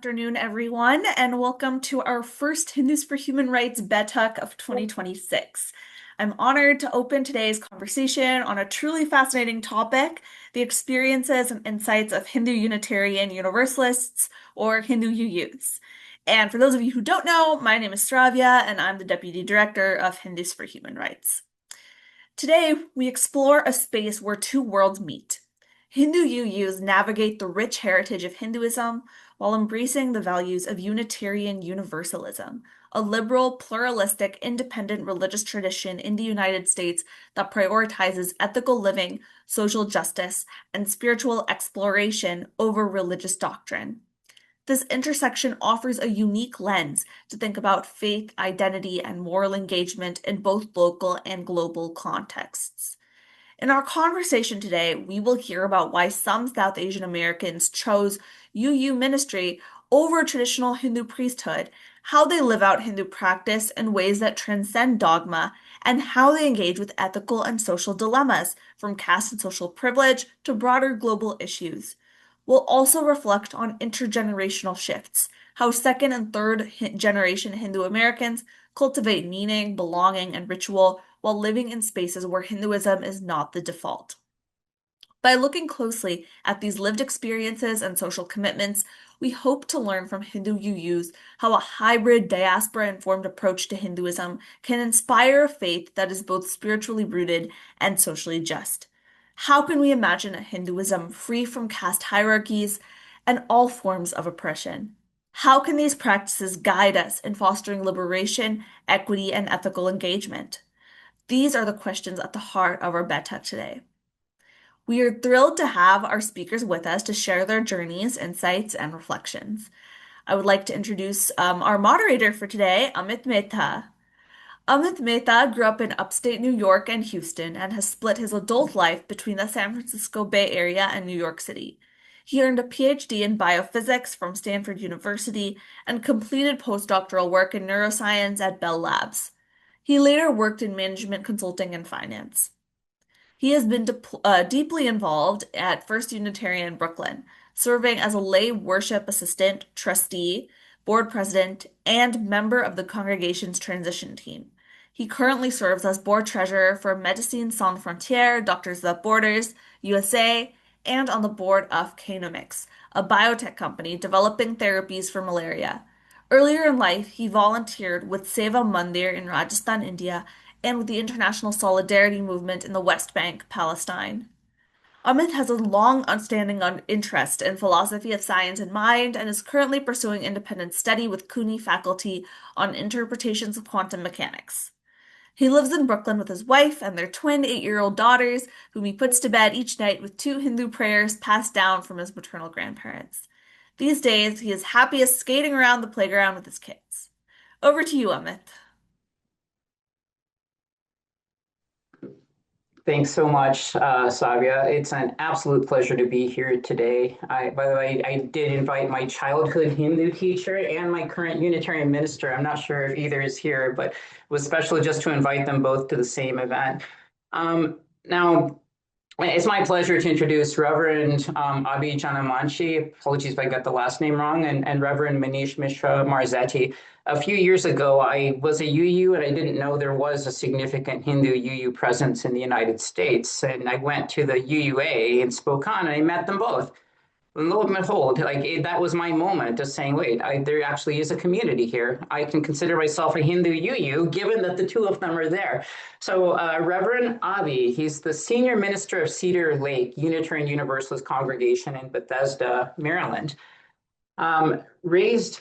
afternoon, everyone, and welcome to our first Hindus for Human Rights Baithak of 2026. I'm honored to open today's conversation on a truly fascinating topic, the experiences and insights of Hindu-Unitarian Universalists, or Hindu-UUs. And for those of you who don't know, my name is Stravia, and I'm the Deputy Director of Hindus for Human Rights. Today, we explore a space where two worlds meet. Hindu-UUs navigate the rich heritage of Hinduism while embracing the values of Unitarian Universalism, a liberal, pluralistic, independent religious tradition in the United States that prioritizes ethical living, social justice, and spiritual exploration over religious doctrine. This intersection offers a unique lens to think about faith, identity, and moral engagement in both local and global contexts. In our conversation today, we will hear about why some South Asian Americans chose UU ministry over traditional Hindu priesthood, how they live out Hindu practice in ways that transcend dogma, and how they engage with ethical and social dilemmas, from caste and social privilege to broader global issues. We'll also reflect on intergenerational shifts, how second and third generation Hindu Americans cultivate meaning, belonging, and ritual while living in spaces where Hinduism is not the default. By looking closely at these lived experiences and social commitments, we hope to learn from Hindu-UUs how a hybrid, diaspora-informed approach to Hinduism can inspire a faith that is both spiritually rooted and socially just. How can we imagine a Hinduism free from caste hierarchies and all forms of oppression? How can these practices guide us in fostering liberation, equity, and ethical engagement? These are the questions at the heart of our Baithak today. We are thrilled to have our speakers with us to share their journeys, insights, and reflections. I would like to introduce our moderator for today, Amit Mehta. Amit Mehta grew up in upstate New York and Houston and has split his adult life between the San Francisco Bay Area and New York City. He earned a PhD in biophysics from Stanford University and completed postdoctoral work in neuroscience at Bell Labs. He later worked in management consulting and finance. He has been deeply involved at First Unitarian in Brooklyn, serving as a lay worship assistant, trustee, board president, and member of the congregation's transition team. He currently serves as board treasurer for Médecins Sans Frontières, Doctors Without Borders, USA, and on the board of Canomics, a biotech company developing therapies for malaria. Earlier in life, he volunteered with Seva Mandir in Rajasthan, India, and with the International Solidarity Movement in the West Bank, Palestine. Amit has a long-standing interest in philosophy of science in mind and is currently pursuing independent study with CUNY faculty on interpretations of quantum mechanics. He lives in Brooklyn with his wife and their twin 8-year-old daughters, whom he puts to bed each night with 2 Hindu prayers passed down from his maternal grandparents. These days, he is happiest skating around the playground with his kids. Over to you, Amit. Thanks so much, Savia. It's an absolute pleasure to be here today. By the way, I did invite my childhood Hindu teacher and my current Unitarian minister. I'm not sure if either is here, but it was special just to invite them both to the same event. Now, it's my pleasure to introduce Reverend Abhi Janamanchi, apologies if I got the last name wrong, and Reverend Manish Mishra Marzetti. A few years ago, I was a UU and I didn't know there was a significant Hindu UU presence in the United States. And I went to the UUA in Spokane and I met them both. And lo and behold, that was my moment of saying, wait, there actually is a community here. I can consider myself a Hindu UU, given that the two of them are there. So Reverend Avi, he's the senior minister of Cedar Lake Unitarian Universalist congregation in Bethesda, Maryland. Raised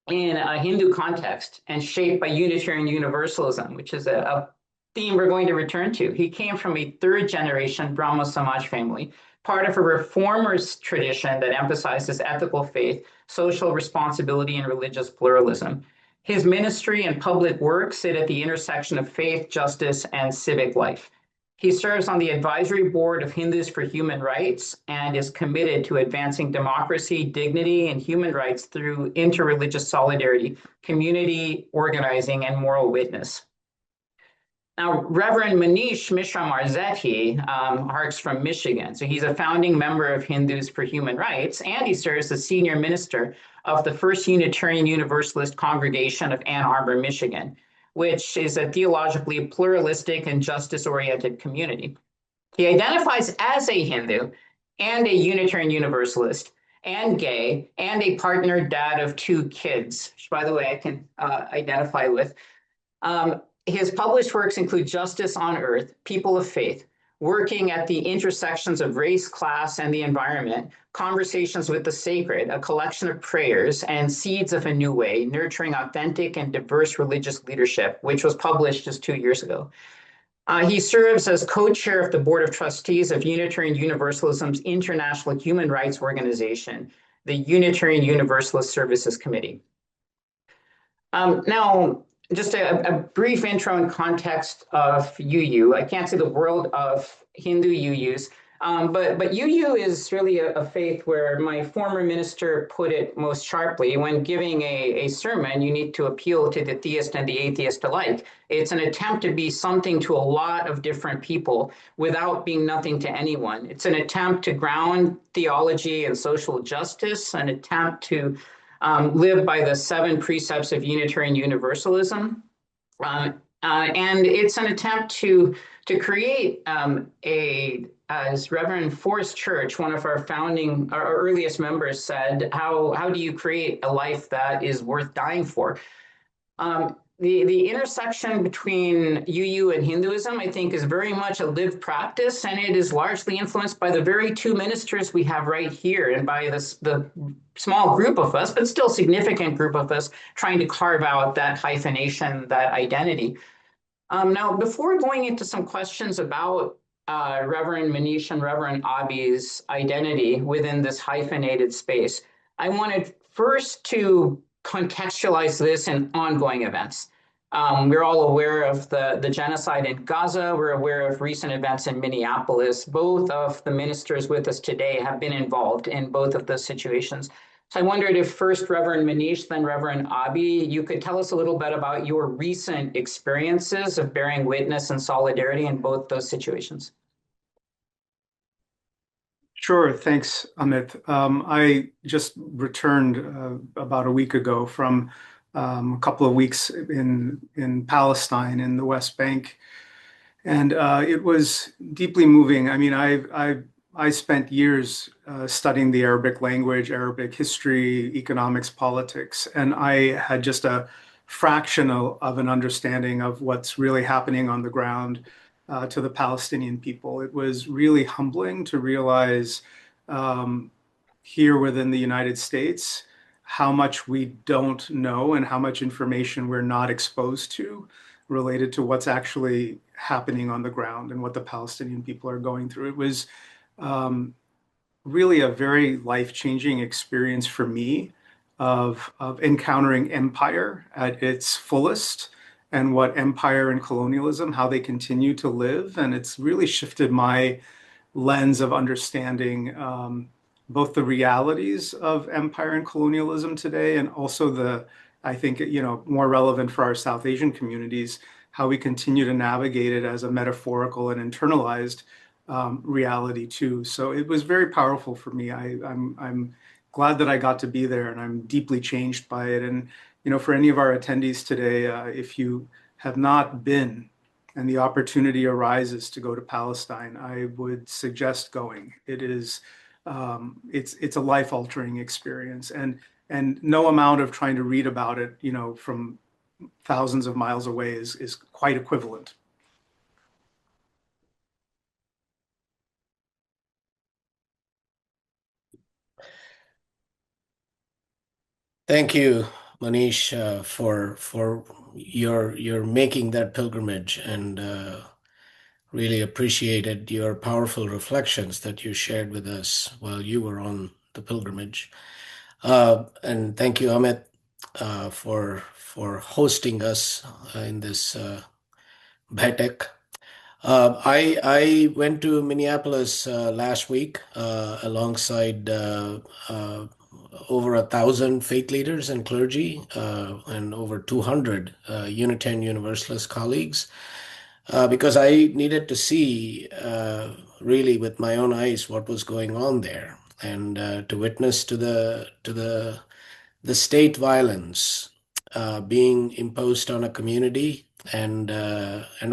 in a Hindu context and shaped by Unitarian Universalism, which is a theme we're going to return to. He came from a third-generation Brahmo Samaj family, part of a reformers tradition that emphasizes ethical faith, social responsibility, and religious pluralism. His ministry and public work sit at the intersection of faith, justice, and civic life. He serves on the advisory board of Hindus for Human Rights and is committed to advancing democracy, dignity, and human rights through interreligious solidarity, community organizing, and moral witness. Now, Reverend Manish Mishra Marzetti harks from Michigan. So he's a founding member of Hindus for Human Rights, and he serves as senior minister of the First Unitarian Universalist Congregation of Ann Arbor, Michigan, which is a theologically pluralistic and justice-oriented community. He identifies as a Hindu and a Unitarian Universalist and gay and a partnered dad of two kids, which, by the way, I can identify with. His published works include Justice on Earth, People of Faith, Working at the Intersections of Race, Class, and the Environment, Conversations with the Sacred, a collection of prayers, and Seeds of a New Way, Nurturing Authentic and Diverse Religious Leadership, which was published just 2 years ago. He serves as co-chair of the Board of Trustees of Unitarian Universalism's International Human Rights Organization, the Unitarian Universalist Services Committee. Now, just a brief intro and context of UU. I can't say the world of Hindu-UUs, but UU is really a faith where my former minister put it most sharply. When giving a sermon, you need to appeal to the theist and the atheist alike. It's an attempt to be something to a lot of different people without being nothing to anyone. It's an attempt to ground theology and social justice, an attempt to live by the 7 precepts of Unitarian Universalism. And it's an attempt to create as Reverend Forrest Church, one of our earliest members, said, how do you create a life that is worth dying for? The intersection between UU and Hinduism, I think, is very much a lived practice, and it is largely influenced by the very 2 ministers we have right here, and by the small group of us, but still significant group of us, trying to carve out that hyphenation, that identity. Now, before going into some questions about Reverend Manish and Reverend Abhi's identity within this hyphenated space, I wanted first to contextualize this in ongoing events. We're all aware of the genocide in Gaza. We're aware of recent events in Minneapolis. Both of the ministers with us today have been involved in both of those situations. So I wondered if first Reverend Manish, then Reverend Abhi, you could tell us a little bit about your recent experiences of bearing witness and solidarity in both those situations. Sure. Thanks, Amit. I just returned about a week ago from a couple of weeks in Palestine in the West Bank, and it was deeply moving. I mean, I spent years studying the Arabic language, Arabic history, economics, politics, and I had just a fraction of an understanding of what's really happening on the ground to the Palestinian people. It was really humbling to realize here within the United States how much we don't know and how much information we're not exposed to related to what's actually happening on the ground and what the Palestinian people are going through. It was really a very life-changing experience for me of encountering empire at its fullest and what empire and colonialism, how they continue to live. And it's really shifted my lens of understanding both the realities of empire and colonialism today, and also I think, more relevant for our South Asian communities, how we continue to navigate it as a metaphorical and internalized reality too. So it was very powerful for me. I'm glad that I got to be there, and I'm deeply changed by it. And for any of our attendees today, if you have not been and the opportunity arises to go to Palestine, I would suggest going. It's a life-altering experience, and no amount of trying to read about it, from thousands of miles away is quite equivalent. Thank you, Manish, for your making that pilgrimage, and really appreciated your powerful reflections that you shared with us while you were on the pilgrimage. And thank you, Amit, for hosting us in this Baithak. I went to Minneapolis last week alongside over 1,000 faith leaders and clergy and over 200 Unitarian Universalist colleagues. because I needed to see really with my own eyes what was going on there, and to witness to the state violence being imposed on a community, and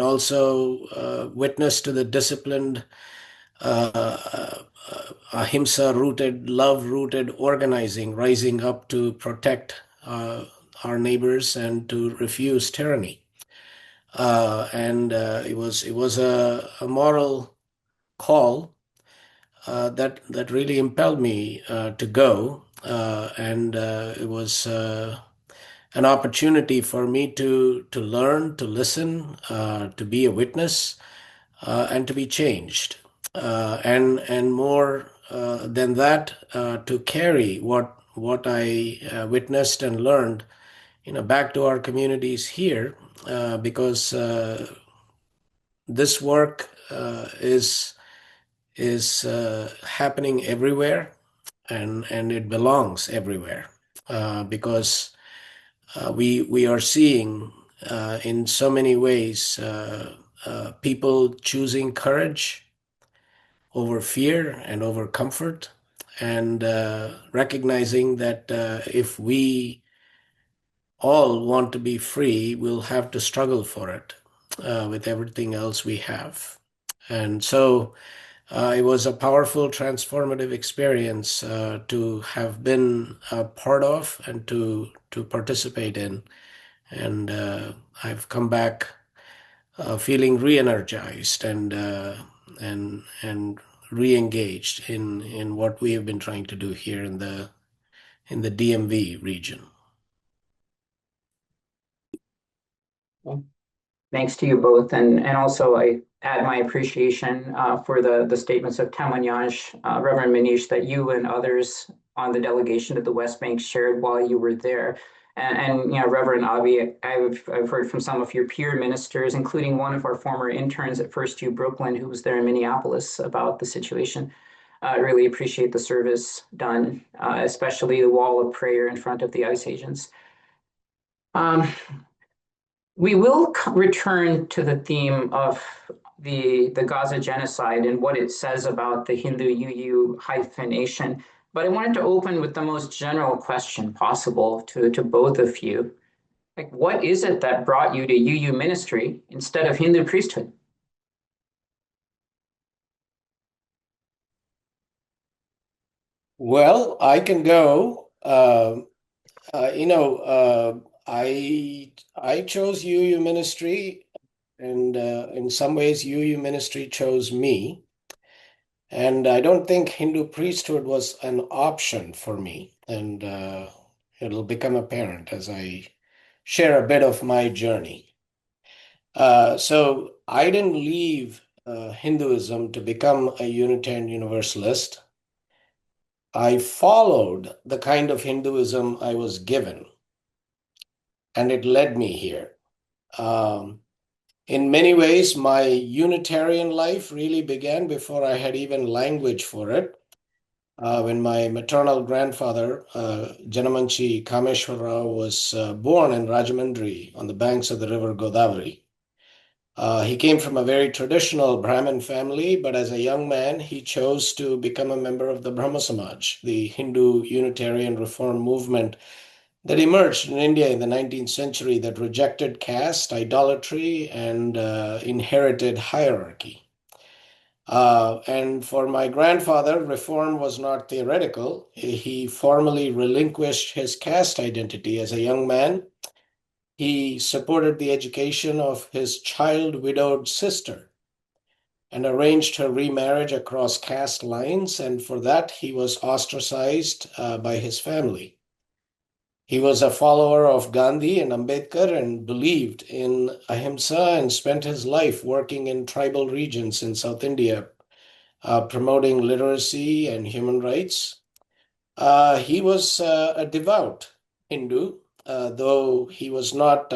also witness to the disciplined ahimsa-rooted, love-rooted organizing rising up to protect our neighbors and to refuse tyranny. And it was a moral call that really impelled me to go, and it was an opportunity for me to learn, to listen, to be a witness, and to be changed, and more than that, to carry what I witnessed and learned, back to our communities here, because this work is happening everywhere, and it belongs everywhere, because we are seeing in so many ways people choosing courage over fear and over comfort, and recognizing that if we all want to be free, we'll have to struggle for it with everything else we have. And so it was a powerful, transformative experience to have been a part of and to participate in. And I've come back feeling re-energized and re-engaged in what we have been trying to do here in the DMV region. Thanks to you both, and also I add my appreciation for the statements of témoignage, Reverend Manish, that you and others on the delegation to the West Bank shared while you were there. And Reverend Avi, I've heard from some of your peer ministers, including one of our former interns at First U Brooklyn, who was there in Minneapolis, about the situation. I really appreciate the service done, especially the wall of prayer in front of the ICE agents. We will return to the theme of the Gaza genocide and what it says about the Hindu-UU hyphenation, but I wanted to open with the most general question possible to both of you. Like, what is it that brought you to UU ministry instead of Hindu priesthood? Well, I can go. I chose UU ministry, and in some ways, UU ministry chose me. And I don't think Hindu priesthood was an option for me. And it'll become apparent as I share a bit of my journey. So I didn't leave Hinduism to become a Unitarian Universalist. I followed the kind of Hinduism I was given, and it led me here. In many ways, my Unitarian life really began before I had even language for it. When my maternal grandfather, Janamanchi Kameshwar Rao, was born in Rajahmundry on the banks of the river Godavari. He came from a very traditional Brahmin family, but as a young man, he chose to become a member of the Brahma Samaj, the Hindu-Unitarian reform movement that emerged in India in the 19th century that rejected caste, idolatry, and inherited hierarchy. And for my grandfather, reform was not theoretical. He formally relinquished his caste identity as a young man. He supported the education of his child widowed sister and arranged her remarriage across caste lines, and for that he was ostracized by his family. He was a follower of Gandhi and Ambedkar and believed in ahimsa and spent his life working in tribal regions in South India, promoting literacy and human rights. He was a devout Hindu, though he was not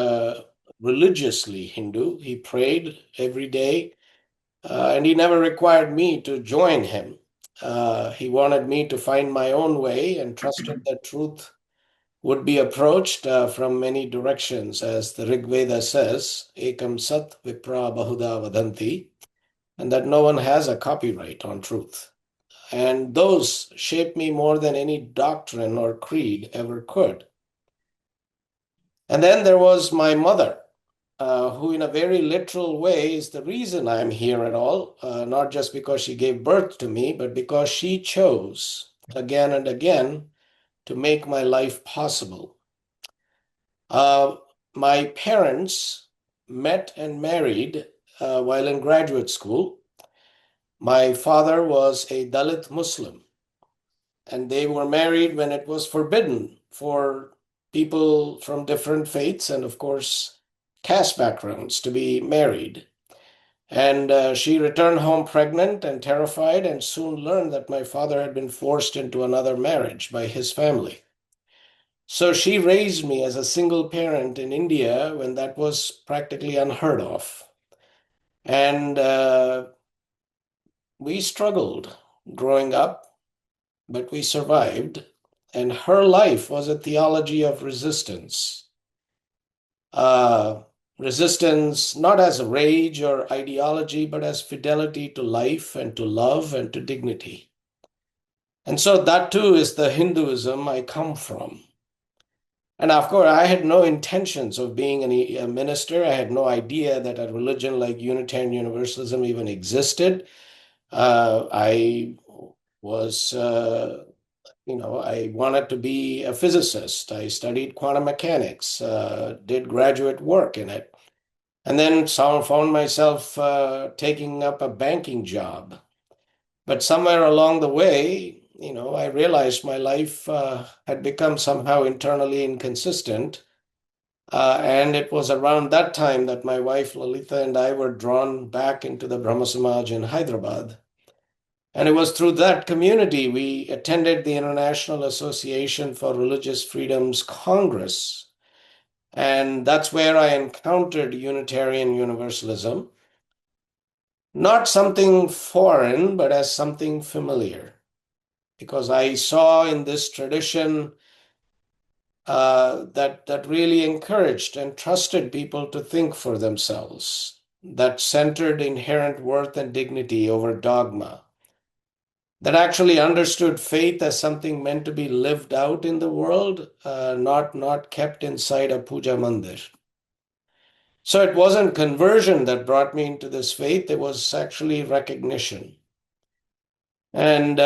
religiously Hindu. He prayed every day, and he never required me to join him. He wanted me to find my own way and trusted that truth would be approached from many directions, as the Rig Veda says, Ekam Sat Vipra Bahuda Vadanti, and that no one has a copyright on truth. And those shape me more than any doctrine or creed ever could. And then there was my mother, who in a very literal way is the reason I'm here at all, not just because she gave birth to me, but because she chose again and again to make my life possible. My parents met and married while in graduate school. My father was a Dalit Muslim, and they were married when it was forbidden for people from different faiths and, of course, caste backgrounds to be married. And she returned home pregnant and terrified, and soon learned that my father had been forced into another marriage by his family. So she raised me as a single parent in India when that was practically unheard of. And we struggled growing up, but we survived. And her life was a theology of resistance. Uh, Resistance not as rage or ideology, but as fidelity to life and to love and to dignity. And so that too is the Hinduism I come from. And of course, I had no intentions of being a minister. I had no idea that a religion like Unitarian Universalism even existed. I was, I wanted to be a physicist. I studied quantum mechanics, did graduate work in it, and then found myself taking up a banking job. But somewhere along the way, I realized my life had become somehow internally inconsistent. And it was around that time that my wife Lalita and I were drawn back into the Brahma Samaj in Hyderabad. And it was through that community we attended the International Association for Religious Freedoms Congress. And that's where I encountered Unitarian Universalism, not something foreign, but as something familiar, because I saw in this tradition that really encouraged and trusted people to think for themselves, that centered inherent worth and dignity over dogma, that actually understood faith as something meant to be lived out in the world, not kept inside a puja mandir. So it wasn't conversion that brought me into this faith, it was actually recognition. And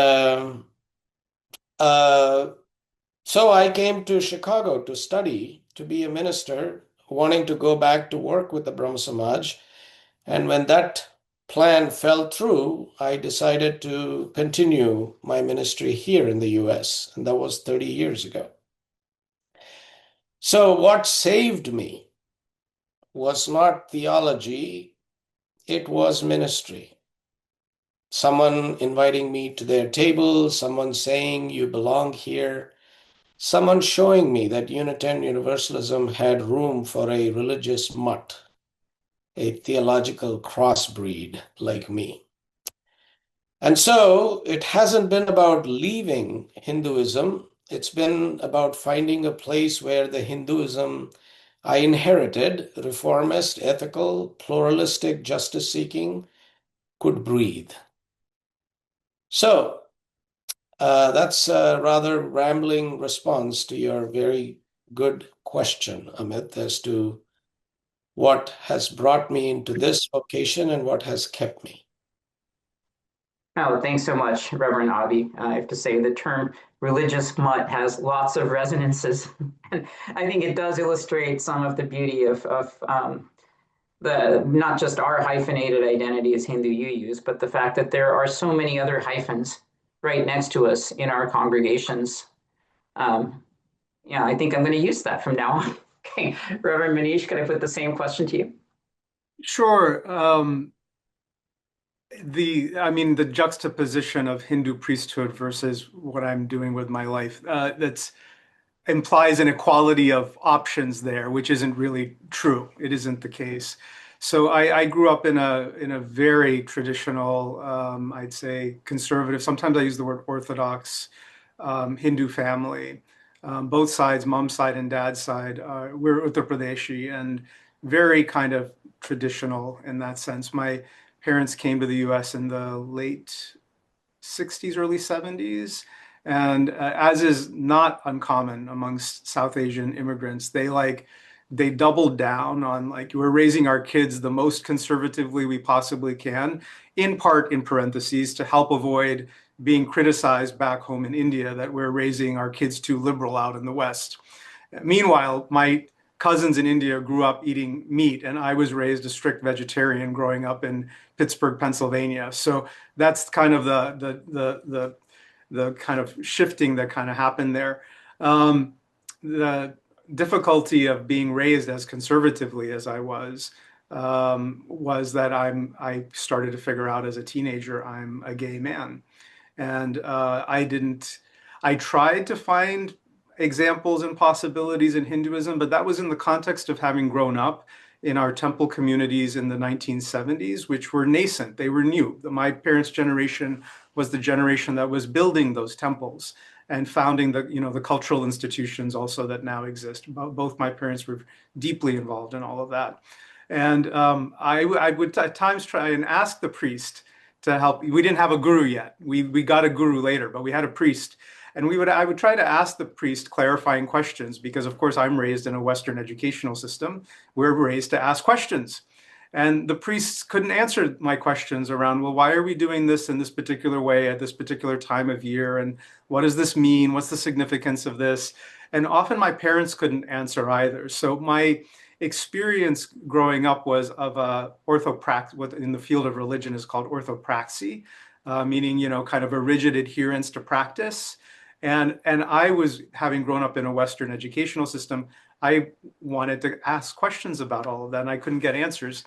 so I came to Chicago to study, to be a minister, wanting to go back to work with the Brahma Samaj. And when that plan fell through, I decided to continue my ministry here in the US. And that was 30 years ago. So what saved me was not theology, it was ministry. Someone inviting me to their table, someone saying, "You belong here." Someone showing me that Unitarian Universalism had room for a religious mutt, a theological crossbreed like me. And so it hasn't been about leaving Hinduism. It's been about finding a place where the Hinduism I inherited, reformist, ethical, pluralistic, justice-seeking, could breathe. So that's a rather rambling response to your very good question, Amit, as to what has brought me into this vocation and what has kept me. Oh, thanks so much, Reverend Avi. I have to say the term religious mutt has lots of resonances. And I think it does illustrate some of the beauty of the not just our hyphenated identity as Hindu-UUs, but the fact that there are so many other hyphens right next to us in our congregations. Yeah, I think I'm going to use that from now on. Okay, Reverend Manish, could I put the same question to you? Sure. The juxtaposition of Hindu priesthood versus what I'm doing with my life, that's implies an equality of options there, which isn't really true. It isn't the case. So I grew up in a very traditional, I'd say conservative, sometimes I use the word orthodox, Hindu family. both sides, mom's side and dad's side, we're Uttar Pradeshi and very kind of traditional in that sense. My parents came to the US in the late 60s, early 70s. And as is not uncommon amongst South Asian immigrants, they doubled down on like we're raising our kids the most conservatively we possibly can, in part in parentheses to help avoid being criticized back home in India that we're raising our kids too liberal out in the West. Meanwhile, my cousins in India grew up eating meat, and I was raised a strict vegetarian growing up in Pittsburgh, Pennsylvania. So that's kind of the kind of shifting that kind of happened there. The difficulty of being raised as conservatively as I was that I started to figure out as a teenager I'm a gay man, and I tried to find examples and possibilities in Hinduism, but that was in the context of having grown up in our temple communities in the 1970s, which were nascent. They were new. My parents' generation was the generation that was building those temples and founding the cultural institutions also that now exist. Both my parents were deeply involved in all of that. And I would at times try and ask the priest to help. We didn't have a guru yet. We got a guru later, but we had a priest. And I would try to ask the priest clarifying questions because, of course, I'm raised in a Western educational system. We're raised to ask questions. And the priests couldn't answer my questions around, well, why are we doing this in this particular way at this particular time of year? And what does this mean? What's the significance of this? And often my parents couldn't answer either. So my experience growing up was of orthopraxy, what in the field of religion is called orthopraxy, meaning, kind of a rigid adherence to practice. And I was, having grown up in a Western educational system, I wanted to ask questions about all of that, and I couldn't get answers.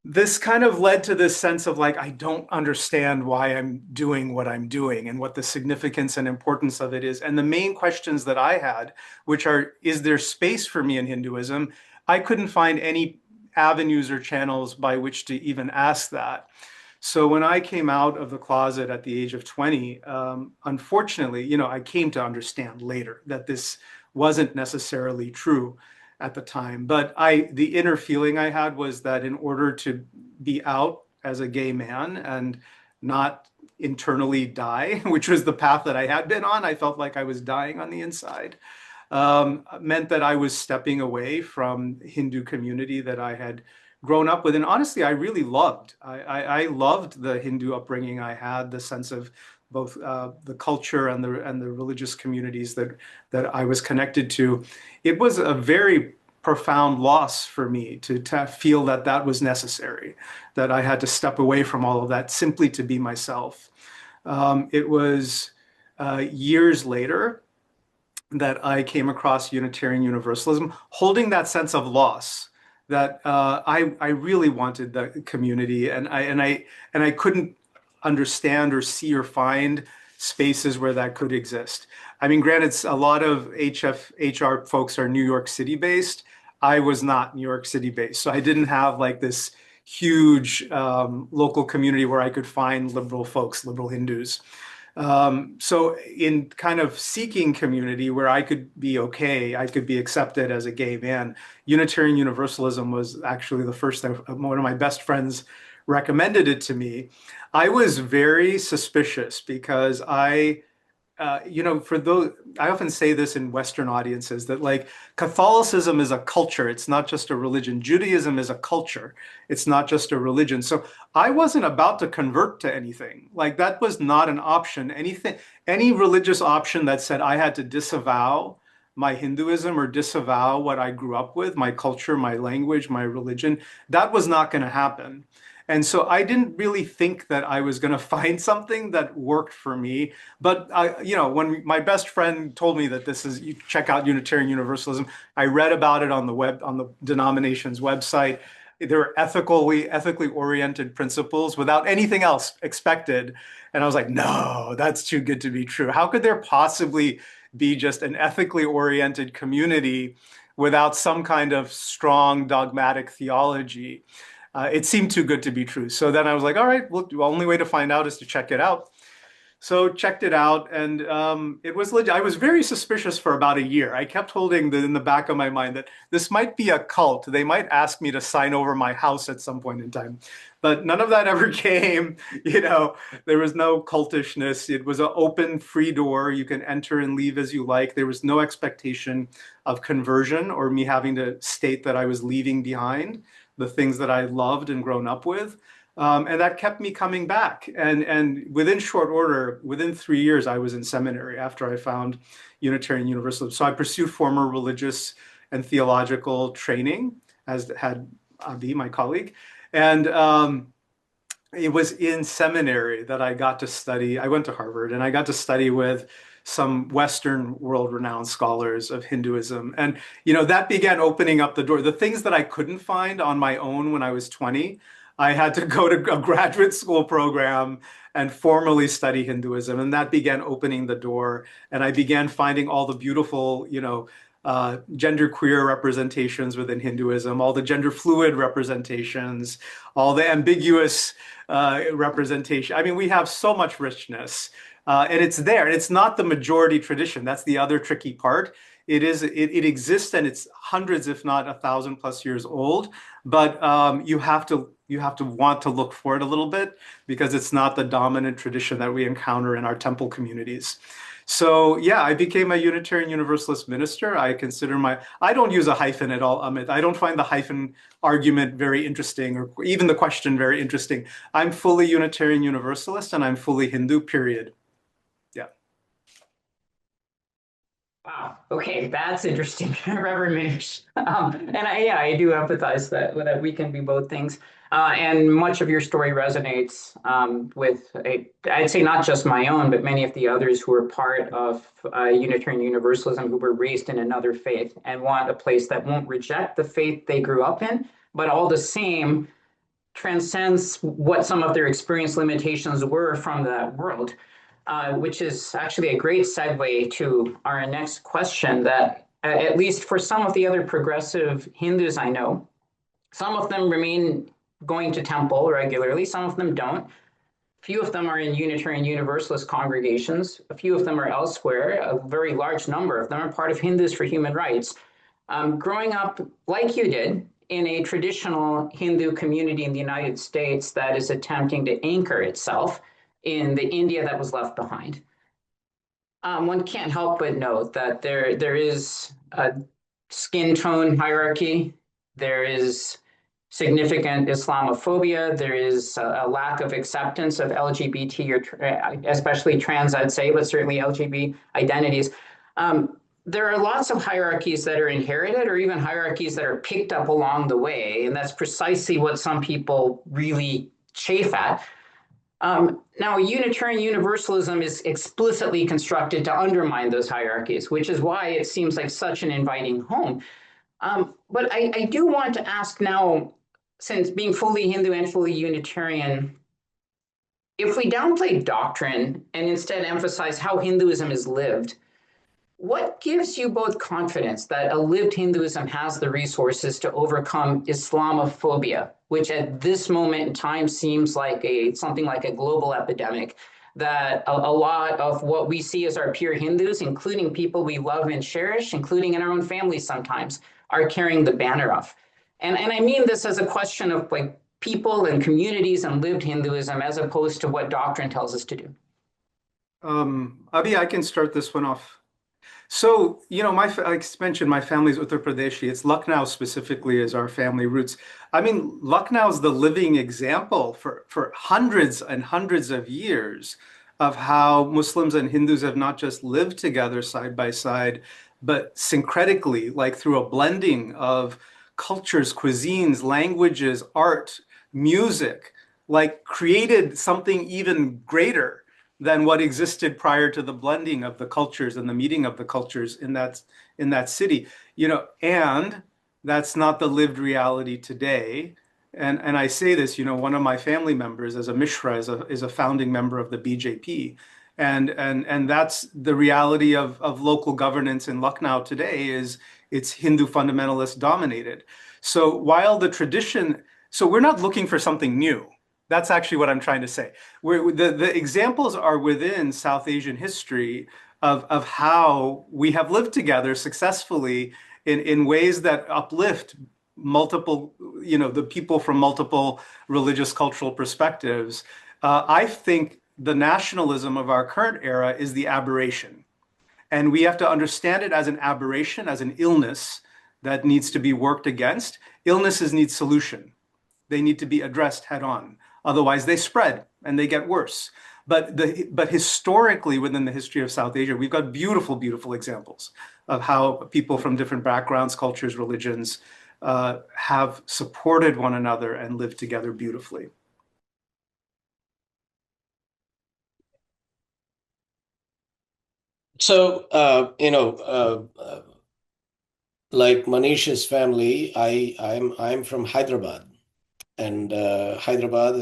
This kind of led to this sense of like, I don't understand why I'm doing what I'm doing and what the significance and importance of it is. And the main questions that I had, which are, is there space for me in Hinduism? I couldn't find any avenues or channels by which to even ask that. So when I came out of the closet at the age of 20, unfortunately, I came to understand later that this wasn't necessarily true at the time. But the inner feeling I had was that in order to be out as a gay man and not internally die, which was the path that I had been on, I felt like I was dying on the inside, meant that I was stepping away from Hindu community that I had grown up with. And honestly, I really loved. I loved the Hindu upbringing I had, the sense of both the culture and the religious communities that I was connected to. It was a very profound loss for me to feel that was necessary, that I had to step away from all of that simply to be myself. It was years later that I came across Unitarian Universalism, holding that sense of loss that I really wanted the community, and I couldn't understand or see or find spaces where that could exist. I mean, granted, a lot of HR folks are New York City based. I was not New York City based, so I didn't have like this huge local community where I could find liberal folks, liberal Hindus. So in kind of seeking community where I could be okay, I could be accepted as a gay man, Unitarian Universalism was actually the first thing. One of my best friends recommended it to me. I was very suspicious because for those, I often say this in Western audiences that like Catholicism is a culture. It's not just a religion. Judaism is a culture. It's not just a religion. So I wasn't about to convert to anything. Like that was not an option. Any religious option that said I had to disavow my Hinduism or disavow what I grew up with, my culture, my language, my religion, that was not going to happen. And so I didn't really think that I was going to find something that worked for me. But when my best friend told me that you check out Unitarian Universalism, I read about it on the denomination's website. There were ethically oriented principles without anything else expected. And I was like, no, that's too good to be true. How could there possibly be just an ethically oriented community without some kind of strong dogmatic theology? It seemed too good to be true. So then I was like, all right, well, the only way to find out is to check it out. So checked it out, and it was legit. I was very suspicious for about a year. I kept holding in the back of my mind that this might be a cult. They might ask me to sign over my house at some point in time, but none of that ever came. There was no cultishness. It was an open, free door. You can enter and leave as you like. There was no expectation of conversion or me having to state that I was leaving behind the things that I loved and grown up with. And that kept me coming back. And within short order, within 3 years, I was in seminary after I found Unitarian Universalism. So I pursued former religious and theological training, as had Adi, my colleague. And it was in seminary that I got to study. I went to Harvard and I got to study with some Western world-renowned scholars of Hinduism. And, that began opening up the door. The things that I couldn't find on my own when I was 20, I had to go to a graduate school program and formally study Hinduism. And that began opening the door. And I began finding all the beautiful, genderqueer representations within Hinduism, all the gender fluid representations, all the ambiguous representation. I mean, we have so much richness. And it's there, and it's not the majority tradition. That's the other tricky part. It exists, and it's hundreds, if not 1,000+ years old. But you have to want to look for it a little bit, because it's not the dominant tradition that we encounter in our temple communities. So yeah, I became a Unitarian Universalist minister. I don't use a hyphen at all, Amit. I don't find the hyphen argument very interesting, or even the question very interesting. I'm fully Unitarian Universalist, and I'm fully Hindu, period. Yeah. Wow. Okay, that's interesting. Reverend and I do empathize that we can be both things. And much of your story resonates with, I'd say not just my own, but many of the others who are part of Unitarian Universalism, who were raised in another faith and want a place that won't reject the faith they grew up in, but all the same transcends what some of their experience limitations were from that world. Which is actually a great segue to our next question, that at least for some of the other progressive Hindus I know, some of them remain going to temple regularly, some of them don't. Few of them are in Unitarian Universalist congregations. A few of them are elsewhere. A very large number of them are part of Hindus for Human Rights. Growing up like you did in a traditional Hindu community in the United States that is attempting to anchor itself in the India that was left behind. One can't help but note that there is a skin tone hierarchy, there is significant Islamophobia, there is a lack of acceptance of LGBT, or especially trans, I'd say, but certainly LGBT identities. There are lots of hierarchies that are inherited, or even hierarchies that are picked up along the way, and that's precisely what some people really chafe at. Now, Unitarian Universalism is explicitly constructed to undermine those hierarchies, which is why it seems like such an inviting home. But I do want to ask now, since being fully Hindu and fully Unitarian, if we downplay doctrine and instead emphasize how Hinduism is lived, what gives you both confidence that a lived Hinduism has the resources to overcome Islamophobia, which at this moment in time seems like something like a global epidemic, that a lot of what we see as our peer Hindus, including people we love and cherish, including in our own families sometimes, are carrying the banner of? And I mean this as a question of like people and communities and lived Hinduism, as opposed to what doctrine tells us to do. Abhi, I can start this one off. So, I mentioned my family's Uttar Pradeshi. It's Lucknow specifically as our family roots. I mean, Lucknow is the living example for hundreds and hundreds of years of how Muslims and Hindus have not just lived together side by side, but syncretically, like through a blending of cultures, cuisines, languages, art, music, like created something even greater than what existed prior to the blending of the cultures and the meeting of the cultures in that city. And that's not the lived reality today. And I say this, one of my family members as a Mishra is a founding member of the BJP. And that's the reality of local governance in Lucknow today. Is it's Hindu fundamentalist dominated. So while the tradition, so we're not looking for something new. That's actually what I'm trying to say. Where the examples are within South Asian history of how we have lived together successfully in ways that uplift multiple, the people from multiple religious, cultural perspectives. I think the nationalism of our current era is the aberration. And we have to understand it as an aberration, as an illness that needs to be worked against. Illnesses need solution. They need to be addressed head on. Otherwise, they spread and they get worse. But historically, within the history of South Asia, we've got beautiful, beautiful examples of how people from different backgrounds, cultures, religions have supported one another and lived together beautifully. So, like Manish's family, I'm from Hyderabad, and Hyderabad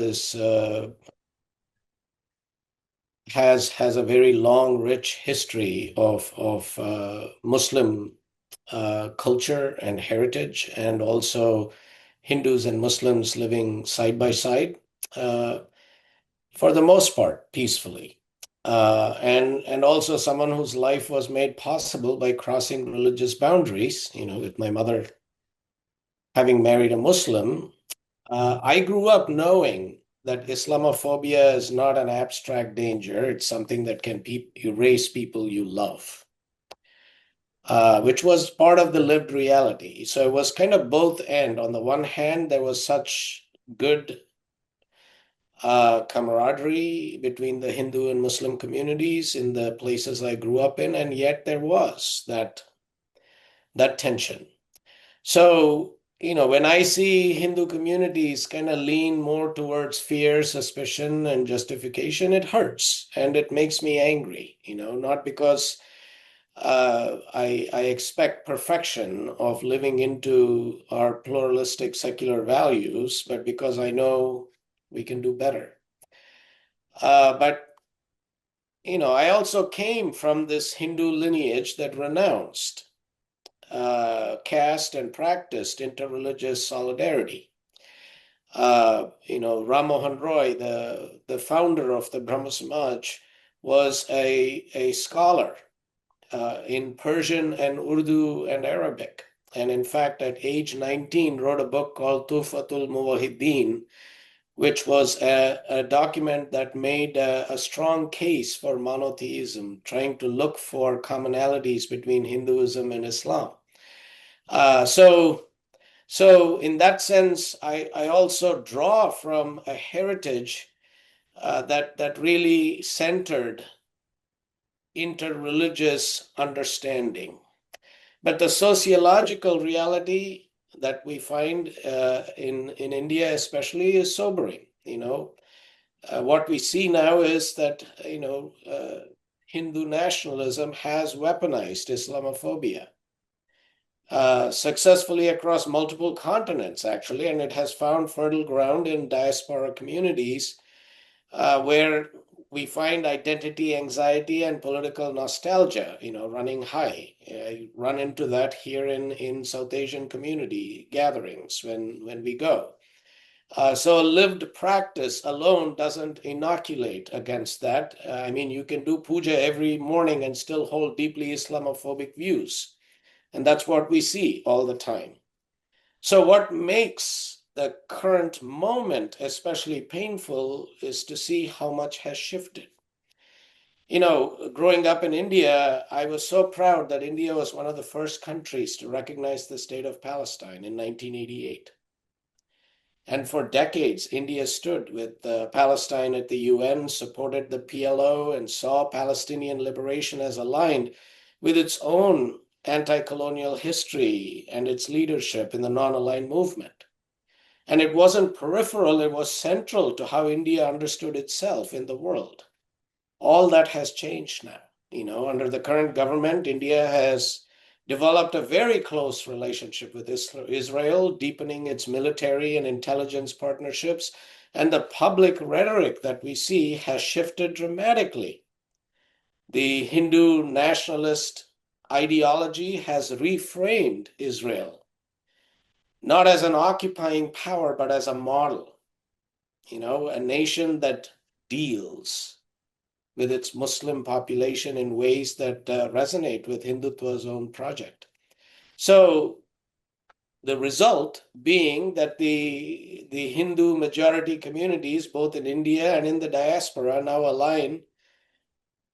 has a very long, rich history of Muslim culture and heritage, and also Hindus and Muslims living side by side, uh, for the most part, peacefully. And also someone whose life was made possible by crossing religious boundaries, with my mother having married a Muslim. I grew up knowing that Islamophobia is not an abstract danger. It's something that can erase people you love, which was part of the lived reality. So it was kind of both end. On the one hand, there was such good camaraderie between the Hindu and Muslim communities in the places I grew up in, and yet there was that tension. So, when I see Hindu communities kind of lean more towards fear, suspicion, and justification, it hurts and it makes me angry, not because I expect perfection of living into our pluralistic secular values, but because I know we can do better. But I also came from this Hindu lineage that renounced caste and practiced interreligious solidarity. Ram Mohan Roy, the founder of the Brahmo Samaj, was a scholar in Persian and Urdu and Arabic. And in fact, at age 19, wrote a book called Tuhfatul Muwahideen, which was a document that made a strong case for monotheism, trying to look for commonalities between Hinduism and Islam. So in that sense, I also draw from a heritage that really centered interreligious understanding. But the sociological reality that we find in India especially is sobering. What we see now is that Hindu nationalism has weaponized Islamophobia successfully across multiple continents, actually, and it has found fertile ground in diaspora communities where we find identity anxiety and political nostalgia, running high. I run into that here in South Asian community gatherings when we go. So lived practice alone doesn't inoculate against that. You can do puja every morning and still hold deeply Islamophobic views. And that's what we see all the time. So what makes the current moment especially painful is to see how much has shifted. Growing up in India, I was so proud that India was one of the first countries to recognize the state of Palestine in 1988. And for decades, India stood with Palestine at the UN, supported the PLO, and saw Palestinian liberation as aligned with its own anti-colonial history and its leadership in the non-aligned movement. And it wasn't peripheral, it was central to how India understood itself in the world. All that has changed now. Under the current government, India has developed a very close relationship with Israel, deepening its military and intelligence partnerships, and the public rhetoric that we see has shifted dramatically. The Hindu nationalist ideology has reframed Israel, not as an occupying power, but as a model. a nation that deals with its Muslim population in ways that resonate with Hindutva's own project. So the result being that the Hindu majority communities, both in India and in the diaspora, now align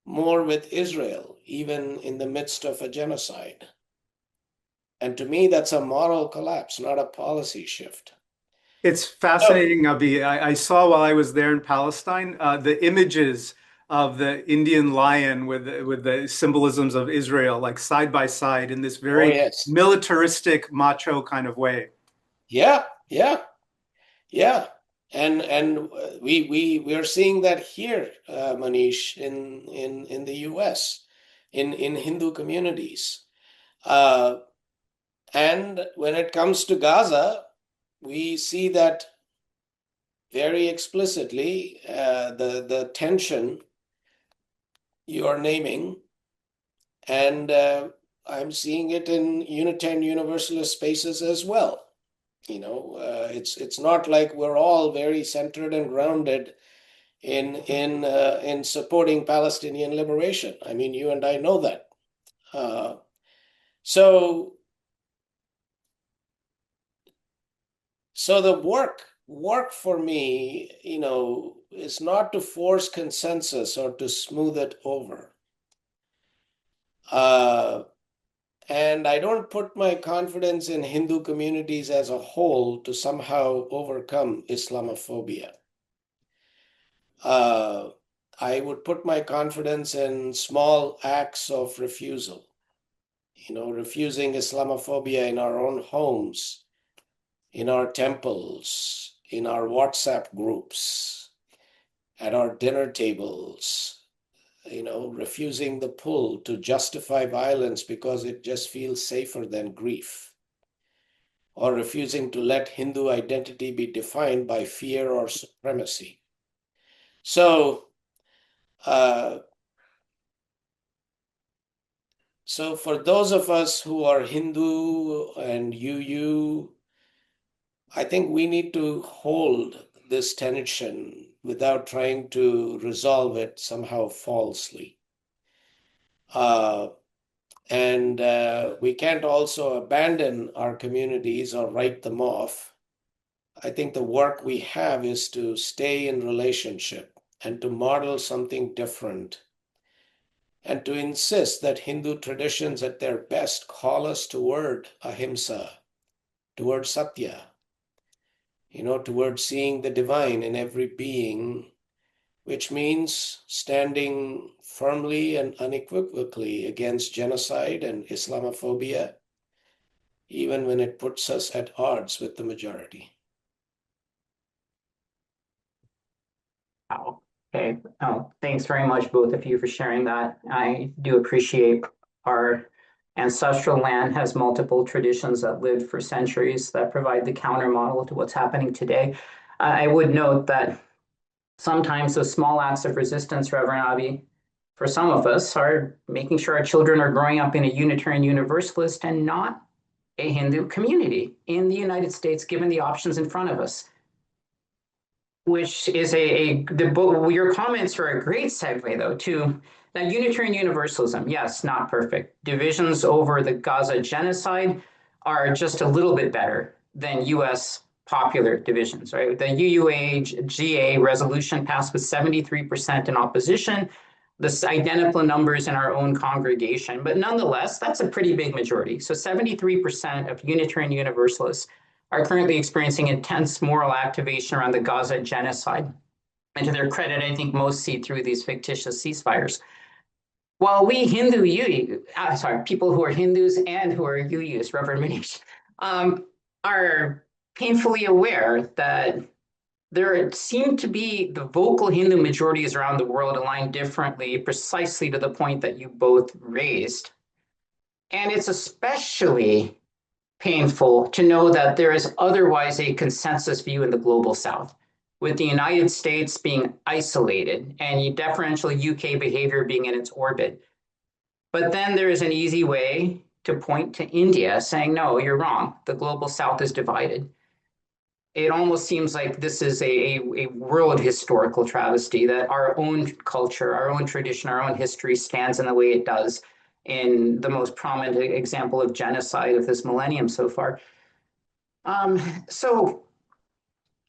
more with Israel, even in the midst of a genocide. And to me, that's a moral collapse, not a policy shift. It's So, fascinating, Abhi. I saw while I was there in Palestine the images of the Indian lion with the symbolisms of Israel, like side by side in this oh very yes, militaristic, macho kind of way. yeah, yeah, yeah. And we are seeing that here, Manish, in the U.S., in Hindu communities. Uh, and when it comes to Gaza, we see that very explicitly, the tension you are naming, and I'm seeing it in Unitarian Universalist spaces as well. It's not like we're all very centered and grounded in supporting Palestinian liberation. I mean, you and I know that. Uh, so so the work for me, is not to force consensus or to smooth it over. Uh, and I don't put my confidence in Hindu communities as a whole to somehow overcome Islamophobia. Uh, I would put my confidence in small acts of refusal, refusing Islamophobia in our own homes, in our temples, in our WhatsApp groups, at our dinner tables, refusing the pull to justify violence because it just feels safer than grief, or refusing to let Hindu identity be defined by fear or supremacy. So, uh, so for those of us who are Hindu and UU, I think we need to hold this tension without trying to resolve it somehow falsely. And we can't also abandon our communities or write them off. I think the work we have is to stay in relationship and to model something different and to insist that Hindu traditions at their best call us toward ahimsa, toward satya, toward seeing the divine in every being, which means standing firmly and unequivocally against genocide and Islamophobia, even when it puts us at odds with the majority. Wow. Okay. Oh, thanks very much, both of you, for sharing that. I do appreciate our ancestral land has multiple traditions that lived for centuries that provide the counter model to what's happening today. I would note that sometimes those small acts of resistance, Reverend Avi, for some of us, are making sure our children are growing up in a Unitarian Universalist and not a Hindu community in the United States, given the options in front of us. Which is your comments are a great segue, though, to now Unitarian Universalism. Yes, not perfect. Divisions over the Gaza genocide are just a little bit better than U.S. popular divisions, right? The UUA resolution passed with 73% in opposition, the identical numbers in our own congregation. But nonetheless, that's a pretty big majority. So 73% of Unitarian Universalists are currently experiencing intense moral activation around the Gaza genocide. And to their credit, I think most see through these fictitious ceasefires. While we people who are Hindus and who are UUs, Reverend Manish, are painfully aware that there seem to be the vocal Hindu majorities around the world aligned differently, precisely to the point that you both raised. And it's especially painful to know that there is otherwise a consensus view in the global south, with the United States being isolated and deferential UK behavior being in its orbit. But then there is an easy way to point to India saying, no, you're wrong. The global south is divided. it almost seems like this is a world historical travesty, that our own culture, our own tradition, our own history stands in the way it does in the most prominent example of genocide of this millennium so far. So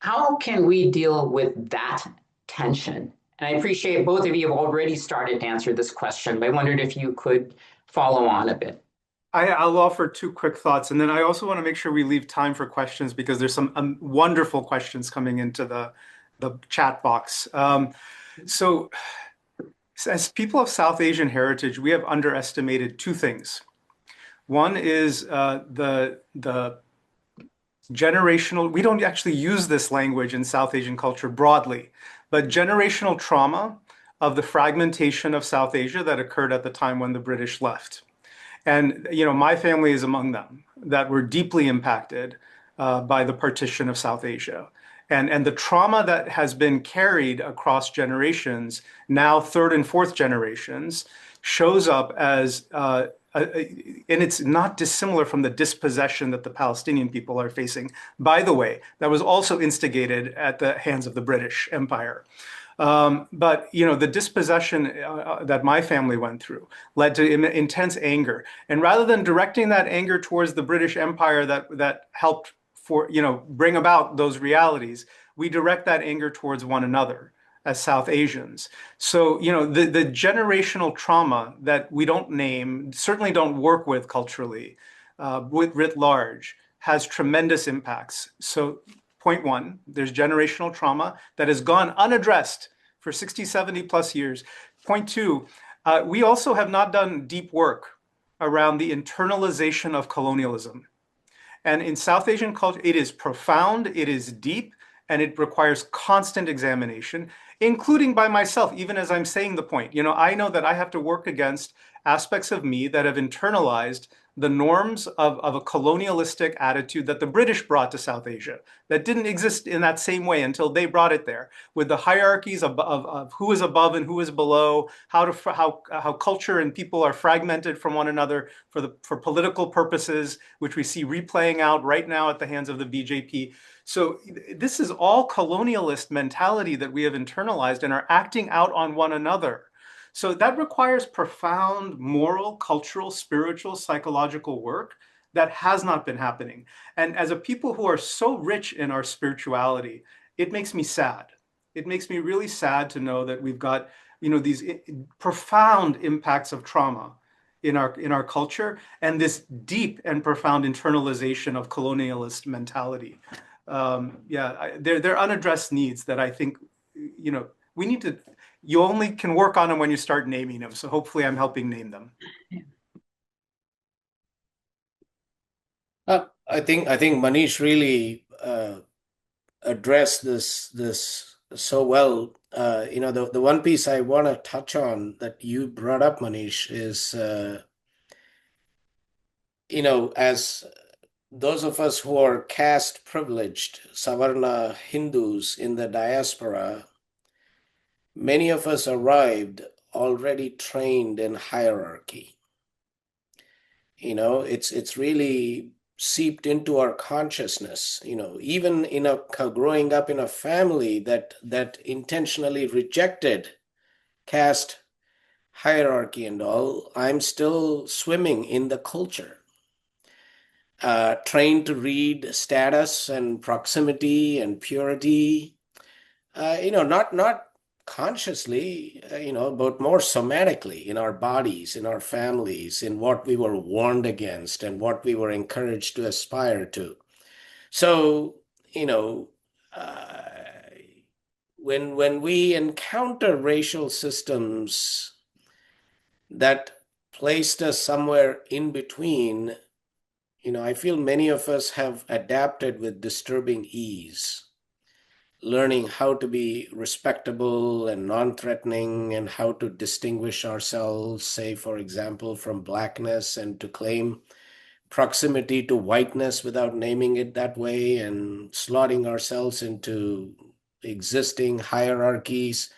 how can we deal with that tension? And I appreciate both of you have already started to answer this question, but I wondered if you could follow on a bit. I'll offer two quick thoughts, and then I also want to make sure we leave time for questions because there's some wonderful questions coming into the chat box. So, as people of South Asian heritage, we have underestimated two things. One is the generational. We don't actually use this language in South Asian culture broadly, but generational trauma of the fragmentation of South Asia that occurred at the time when the British left. And, my family is among them that were deeply impacted by the partition of South Asia. And the trauma that has been carried across generations, now third and fourth generations, shows up as, and it's not dissimilar from the dispossession that the Palestinian people are facing. By the way, that was also instigated at the hands of the British Empire. But the dispossession that my family went through led to intense anger, and rather than directing that anger towards the British Empire that helped bring about those realities, we direct that anger towards one another as South Asians. So the generational trauma that we don't name, certainly don't work with culturally, with writ large, has tremendous impacts. So point one, there's generational trauma that has gone unaddressed for 60, 70 plus years. Point two, we also have not done deep work around the internalization of colonialism. And in South Asian culture, it is profound, it is deep, and it requires constant examination, including by myself, even as I'm saying the point. I know that I have to work against aspects of me that have internalized the norms of a colonialistic attitude that the British brought to South Asia that didn't exist in that same way until they brought it there, with the hierarchies of who is above and who is below, how culture and people are fragmented from one another for political purposes, which we see replaying out right now at the hands of the BJP. So this is all colonialist mentality that we have internalized and are acting out on one another. So that requires profound moral, cultural, spiritual, psychological work that has not been happening. And as a people who are so rich in our spirituality, it makes me sad. It makes me really sad to know that we've got, these profound impacts of trauma in our culture, and this deep and profound internalization of colonialist mentality. They're unaddressed needs that I think, we need to. You only can work on them when you start naming them. So hopefully I'm helping name them. I think Manish really addressed this so well. The one piece I want to touch on that you brought up, Manish, is as those of us who are caste privileged, Savarna Hindus in the diaspora, many of us arrived already trained in hierarchy. It's really seeped into our consciousness. Even growing up in a family that intentionally rejected caste hierarchy and all, I'm still swimming in the culture. Trained to read status and proximity and purity. Not consciously, but more somatically in our bodies, in our families, in what we were warned against and what we were encouraged to aspire to. So, when we encounter racial systems that placed us somewhere in between, I feel many of us have adapted with disturbing ease, learning how to be respectable and non-threatening and how to distinguish ourselves, say, for example, from blackness, and to claim proximity to whiteness without naming it that way, and slotting ourselves into existing hierarchies,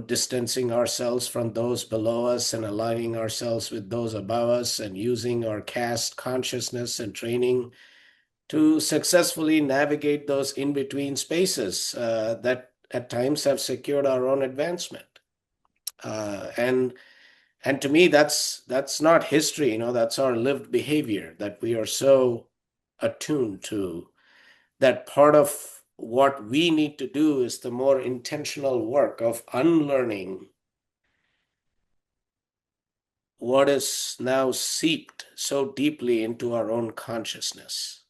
distancing ourselves from those below us and aligning ourselves with those above us, and using our caste consciousness and training to successfully navigate those in-between spaces that at times have secured our own advancement. And to me, that's not history, that's our lived behavior, that we are so attuned to. That part of what we need to do is the more intentional work of unlearning what is now seeped so deeply into our own consciousness.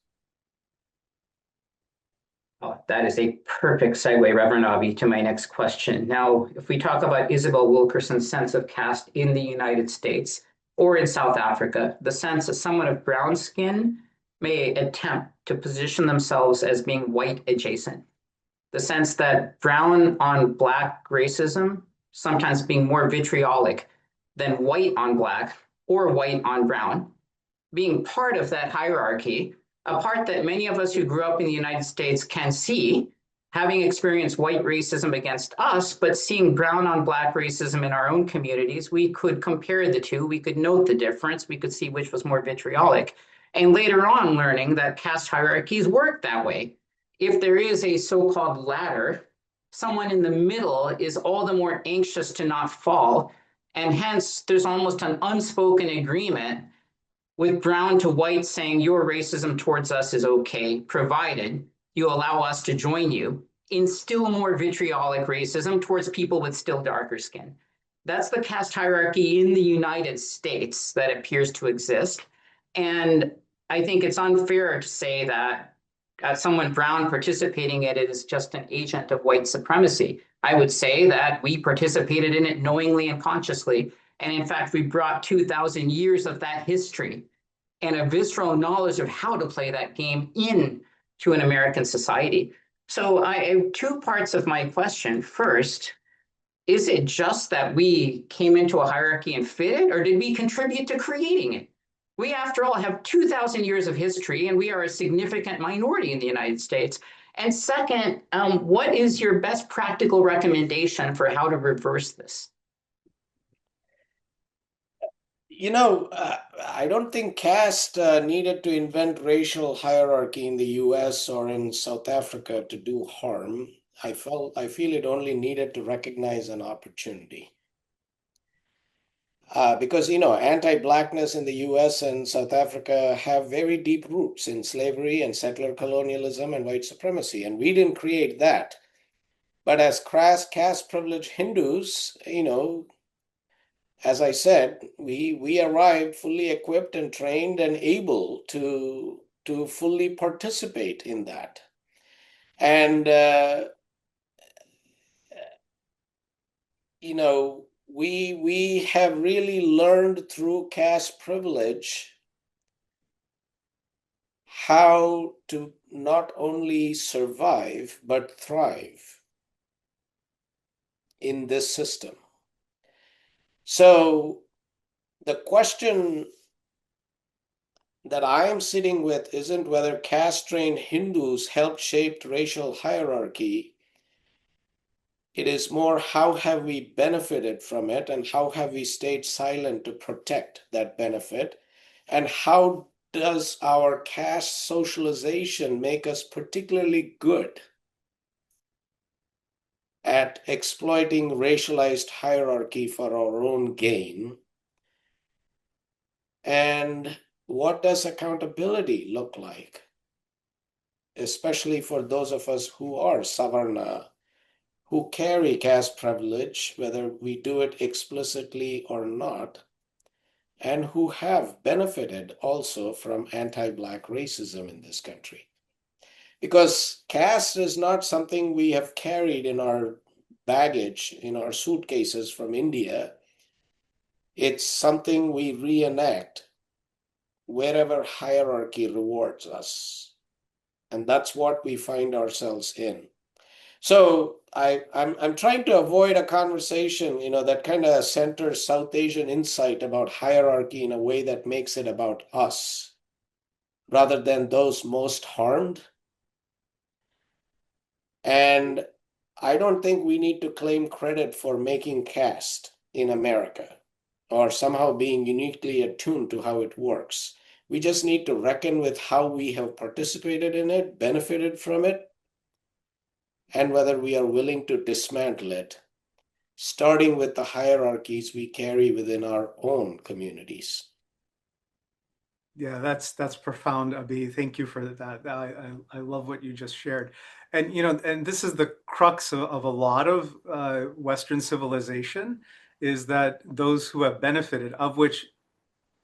Oh, that is a perfect segue, Reverend Avi, to my next question. Now, if we talk about Isabel Wilkerson's sense of caste in the United States or in South Africa, the sense that someone of brown skin may attempt to position themselves as being white adjacent. The sense that brown on black racism sometimes being more vitriolic than white on black or white on brown, being part of that hierarchy, a part that many of us who grew up in the United States can see, having experienced white racism against us, but seeing brown on black racism in our own communities, we could compare the two, we could note the difference, we could see which was more vitriolic. And later on, learning that caste hierarchies work that way. If there is a so-called ladder, someone in the middle is all the more anxious to not fall. And hence, there's almost an unspoken agreement with brown to white saying your racism towards us is okay, provided you allow us to join you in still more vitriolic racism towards people with still darker skin. That's the caste hierarchy in the United States that appears to exist. And I think it's unfair to say that someone brown participating in it is just an agent of white supremacy. I would say that we participated in it knowingly and consciously. And in fact, we brought 2,000 years of that history and a visceral knowledge of how to play that game into an American society. So I have two parts of my question. First, is it just that we came into a hierarchy and fit it, or did we contribute to creating it? We, after all, have 2,000 years of history, and we are a significant minority in the United States. And second, what is your best practical recommendation for how to reverse this? I don't think caste needed to invent racial hierarchy in the US or in South Africa to do harm. I feel it only needed to recognize an opportunity. Because, anti-Blackness in the US and South Africa have very deep roots in slavery and settler colonialism and white supremacy, and we didn't create that. But as caste privileged Hindus, as I said, we arrived fully equipped and trained and able to fully participate in that. And, we have really learned through caste privilege how to not only survive, but thrive in this system. So the question that I am sitting with isn't whether caste-trained Hindus helped shape racial hierarchy. It is more, how have we benefited from it, and how have we stayed silent to protect that benefit? And how does our caste socialization make us particularly good at exploiting racialized hierarchy for our own gain? And what does accountability look like, especially for those of us who are Savarna, who carry caste privilege, whether we do it explicitly or not, and who have benefited also from anti-Black racism in this country? Because caste is not something we have carried in our baggage, in our suitcases from India. It's something we reenact wherever hierarchy rewards us. And that's what we find ourselves in. So I'm trying to avoid a conversation, that kind of centers South Asian insight about hierarchy in a way that makes it about us, rather than those most harmed. And I don't think we need to claim credit for making caste in America, or somehow being uniquely attuned to how it works. We just need to reckon with how we have participated in it, benefited from it, and whether we are willing to dismantle it, starting with the hierarchies we carry within our own communities. Yeah, that's profound, Abhi. Thank you for that. I love what you just shared. And and this is the crux of a lot of Western civilization, is that those who have benefited, of which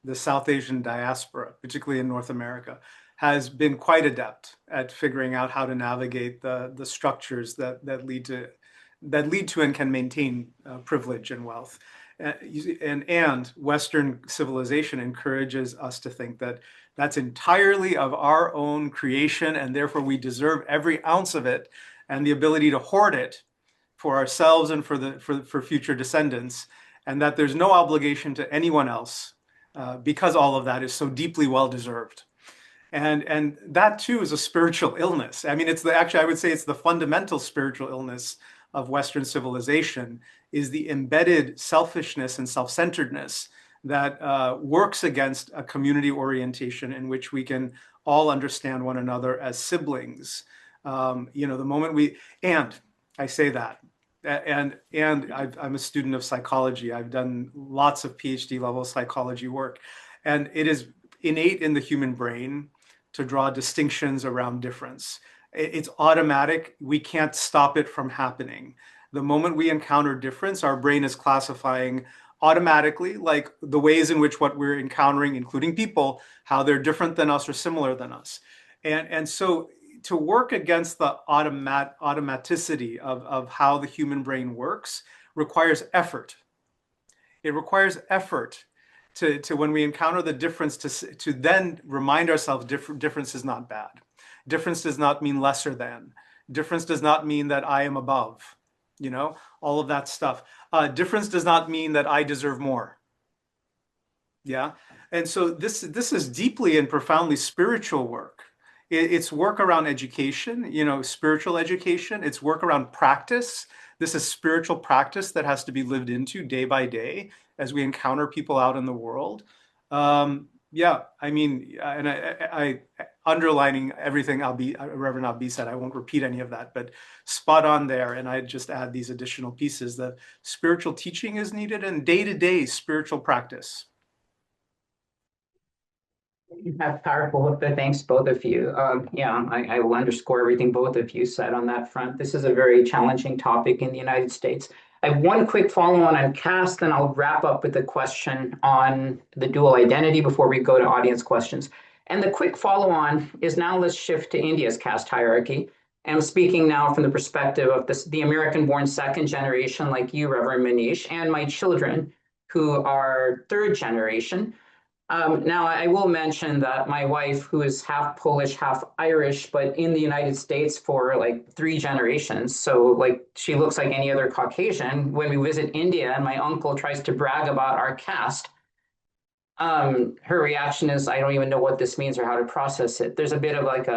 the South Asian diaspora, particularly in North America, has been quite adept at figuring out how to navigate the structures that lead to and can maintain privilege and wealth. And Western civilization encourages us to think that that's entirely of our own creation, and therefore we deserve every ounce of it, and the ability to hoard it for ourselves and for future descendants, and that there's no obligation to anyone else, because all of that is so deeply well deserved. And that too is a spiritual illness. I mean, actually, I would say it's the fundamental spiritual illness of Western civilization, is the embedded selfishness and self-centeredness that works against a community orientation in which we can all understand one another as siblings. The moment and I say that, and I'm a student of psychology. I've done lots of PhD level psychology work, and it is innate in the human brain to draw distinctions around difference. It's automatic. We can't stop it from happening. The moment we encounter difference, our brain is classifying automatically, like the ways in which what we're encountering, including people, how they're different than us or similar than us. And so to work against the automaticity of how the human brain works requires effort. It requires effort to when we encounter the difference, to then remind ourselves difference is not bad. Difference does not mean lesser than. Difference does not mean that I am above, all of that stuff. Difference does not mean that I deserve more. Yeah. And so this is deeply and profoundly spiritual work. It's work around education, spiritual education. It's work around practice. This is spiritual practice that has to be lived into day by day as we encounter people out in the world. Yeah, I mean, and I underlining everything Reverend Albi said, I won't repeat any of that, but spot on there. And I just add these additional pieces. The spiritual teaching is needed, and day-to-day spiritual practice. That's powerful. Thanks, both of you. I will underscore everything both of you said on that front. This is a very challenging topic in the United States. I have one quick follow-on caste, then I'll wrap up with a question on the dual identity before we go to audience questions. And the quick follow-on is, now let's shift to India's caste hierarchy. And I'm speaking now from the perspective of the American-born second generation, like you, Reverend Manish, and my children, who are third generation. Now, I will mention that my wife, who is half Polish, half Irish, but in the United States for like 3 generations, so like she looks like any other Caucasian. When we visit India and my uncle tries to brag about our caste, her reaction is, I don't even know what this means or how to process it. There's a bit of like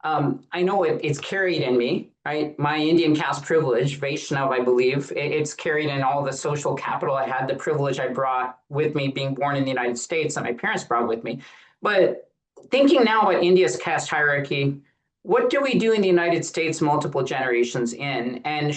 I know it's carried in me, right? My Indian caste privilege, Vaishnav, I believe, it's carried in all the social capital I had, the privilege I brought with me being born in the United States that my parents brought with me. But thinking now about India's caste hierarchy, what do we do in the United States multiple generations in? And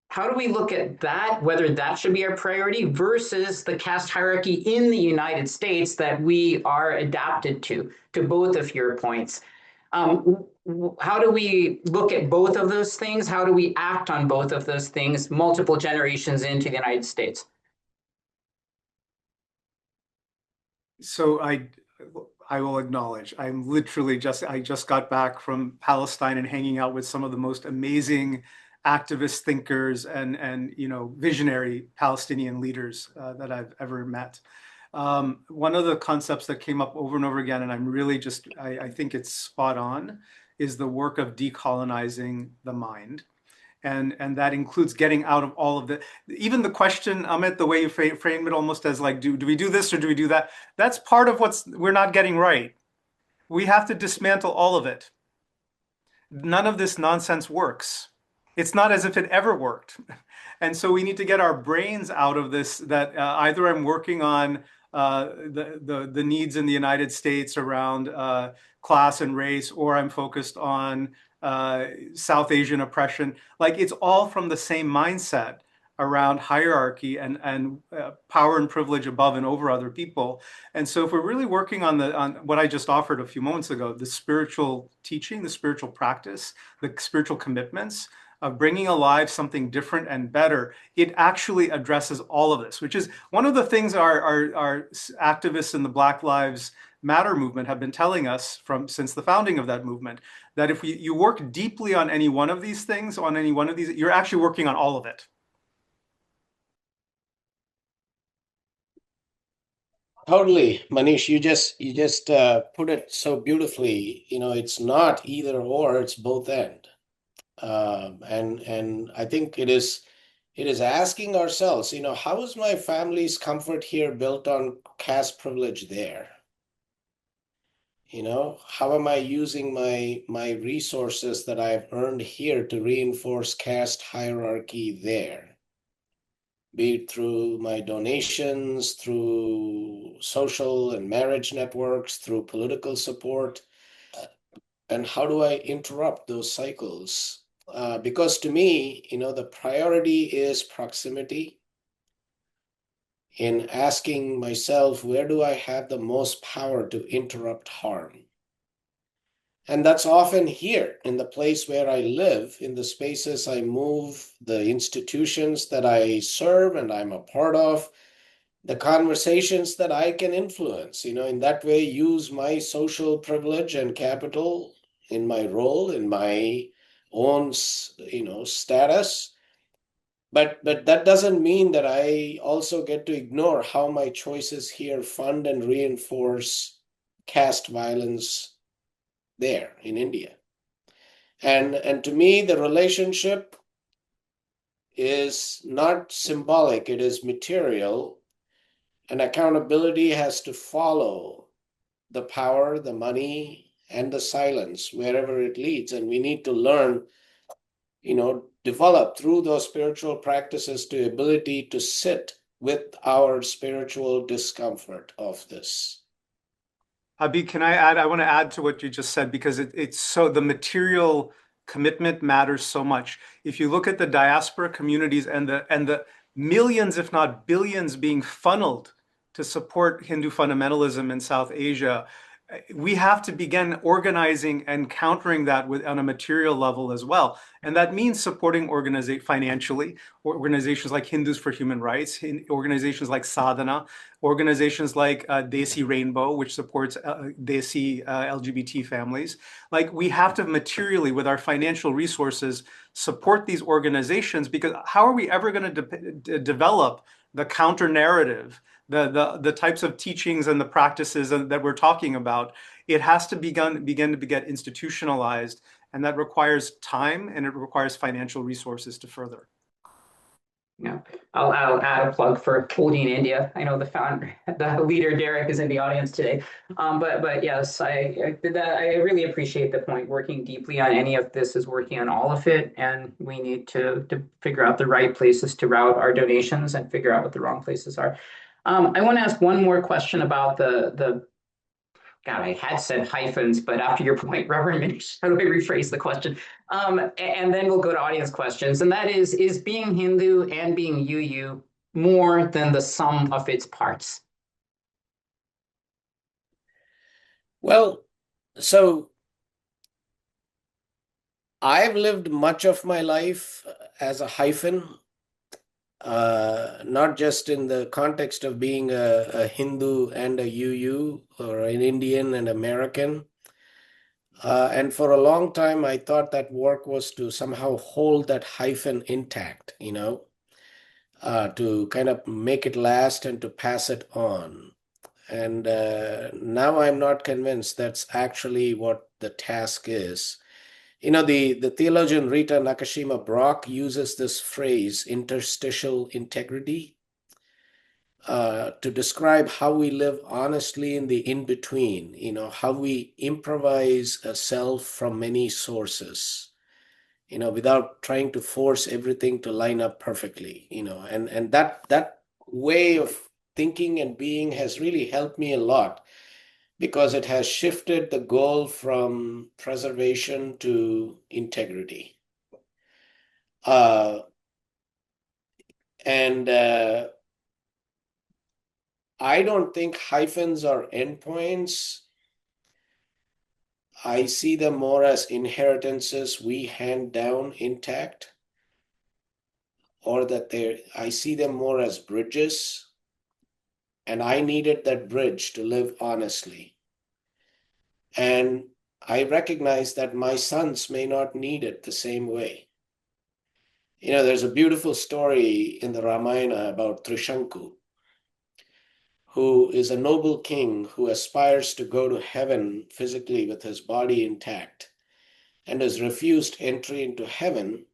how do we look at that, whether that should be our priority versus the caste hierarchy in the United States that we are adapted to both of your points? How do we look at both of those things? How do we act on both of those things multiple generations into the United States? So I will acknowledge, I just got back from Palestine and hanging out with some of the most amazing activist thinkers and visionary Palestinian leaders that I've ever met. One of the concepts that came up over and over again, and I'm really I think it's spot on, is the work of decolonizing the mind. And that includes getting out of all of even the question, Amit, the way you frame it almost as like, do we do this or do we do that? That's part of we're not getting right. We have to dismantle all of it. None of this nonsense works. It's not as if it ever worked. And so we need to get our brains out of this, that either I'm working on the needs in the United States around class and race, or I'm focused on South Asian oppression. Like it's all from the same mindset around hierarchy and power and privilege above and over other people. And so if we're really working on what I just offered a few moments ago, the spiritual teaching, the spiritual practice, the spiritual commitments of bringing alive something different and better, it actually addresses all of this, which is one of the things our activists in the Black Lives Matter movement have been telling us since the founding of that movement, that if you work deeply on any one of these things, on any one of these, you're actually working on all of it. Totally, Manish. You just put it so beautifully. It's not either or; it's both end. And I think it is asking ourselves, how is my family's comfort here built on caste privilege there? How am I using my resources that I've earned here to reinforce caste hierarchy there? Be it through my donations, through social and marriage networks, through political support. And how do I interrupt those cycles? Because to me, the priority is proximity, in asking myself, where do I have the most power to interrupt harm? And that's often here in the place where I live, in the spaces I move, the institutions that I serve and I'm a part of, the conversations that I can influence, in that way, use my social privilege and capital in my role, in my own, status. But that doesn't mean that I also get to ignore how my choices here fund and reinforce caste violence there in India. And to me, the relationship is not symbolic, it is material, and accountability has to follow the power, the money, and the silence wherever it leads. And we need to learn, develop through those spiritual practices the ability to sit with our spiritual discomfort of this. Abi, can I add? I want to add to what you just said because it's so the material commitment matters so much. If you look at the diaspora communities and the millions, if not billions, being funneled to support Hindu fundamentalism in South Asia, we have to begin organizing and countering that on a material level as well. And that means supporting financially, organizations like Hindus for Human Rights, organizations like Sadhana, organizations like Desi Rainbow, which supports Desi LGBT families. Like we have to materially, with our financial resources, support these organizations, because how are we ever going to develop the counter narrative, the types of teachings and the practices that we're talking about? It has to begin to get institutionalized, and that requires time and it requires financial resources to further. Yeah, I'll add a plug for Holding India. I know the leader Derek is in the audience today. But yes, I really appreciate the point. Working deeply on any of this is working on all of it, and we need to figure out the right places to route our donations and figure out what the wrong places are. I want to ask one more question about the God, I had said hyphens, but after your point, Reverend Minish, how do I rephrase the question? And then we'll go to audience questions. And that is being Hindu and being UU more than the sum of its parts? Well, so I've lived much of my life as a hyphen, not just in the context of being a Hindu and a UU, or an Indian and American. And for a long time, I thought that work was to somehow hold that hyphen intact, to kind of make it last and to pass it on. And now I'm not convinced that's actually what the task is. The theologian Rita Nakashima Brock uses this phrase, interstitial integrity, to describe how we live honestly in the in-between, how we improvise a self from many sources, without trying to force everything to line up perfectly, and that way of thinking and being has really helped me a lot because it has shifted the goal from preservation to integrity. And I don't think hyphens are endpoints. I see them more as inheritances we hand down intact, or that I see them more as bridges. And I needed that bridge to live honestly. And I recognize that my sons may not need it the same way. You know, there's a beautiful story in the Ramayana about Trishanku, who is a noble king who aspires to go to heaven physically with his body intact and is refused entry into heaven.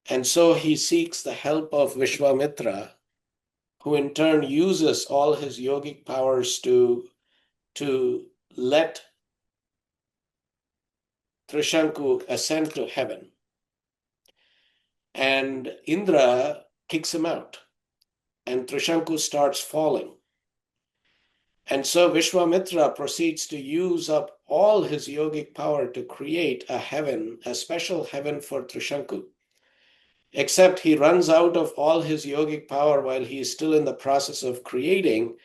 And so he seeks the help of Vishwamitra, who in turn uses all his yogic powers to let Trishanku ascend to heaven. And Indra kicks him out, and Trishanku starts falling. And so Vishwamitra proceeds to use up all his yogic power to create a heaven, a special heaven for Trishanku. Except he runs out of all his yogic power while he is still in the process of creating,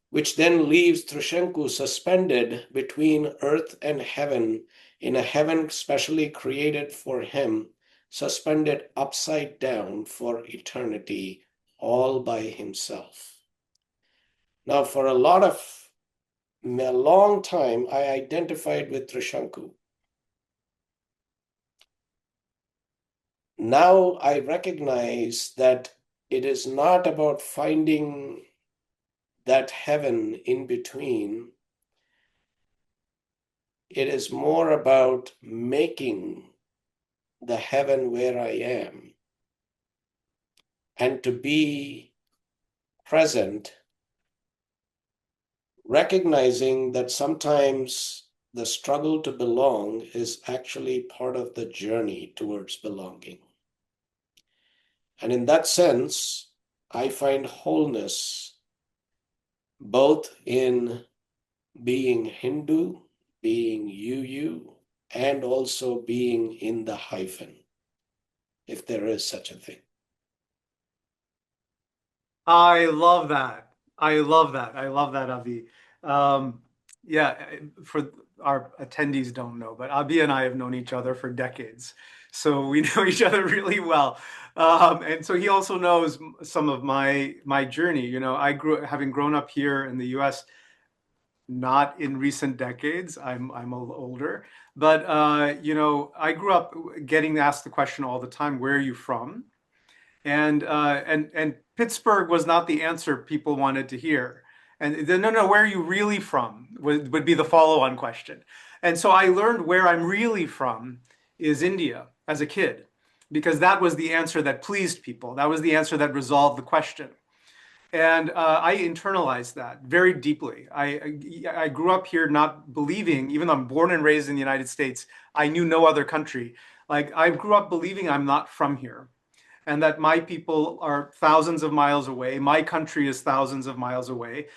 which then leaves Trishanku suspended between earth and heaven in a heaven specially created for him, suspended upside down for eternity, all by himself. Now, for a long time, I identified with Trishanku. Now I recognize that it is not about finding that heaven in between. It is more about making the heaven where I am and to be present, recognizing that sometimes the struggle to belong is actually part of the journey towards belonging. And in that sense, I find wholeness both in being Hindu, being UU, and also being in the hyphen, if there is such a thing. I love that. I love that. I love that, Avi. Yeah, for our attendees don't know, but Avi and I have known each other for decades. So we know each other really well. And so he also knows some of my journey. You know, having grown up here in the US, not in recent decades. I'm a little older, but you know, I grew up getting asked the question all the time, "Where are you from?" And Pittsburgh was not the answer people wanted to hear. And then, no, where are you really from would be the follow-on question. And so I learned where I'm really from is India as a kid, because that was the answer that pleased people. That was the answer that resolved the question. And I internalized that very deeply. I grew up here not believing, even though I'm born and raised in the United States, I knew no other country. Like I grew up believing I'm not from here and that my people are thousands of miles away. My country is thousands of miles away.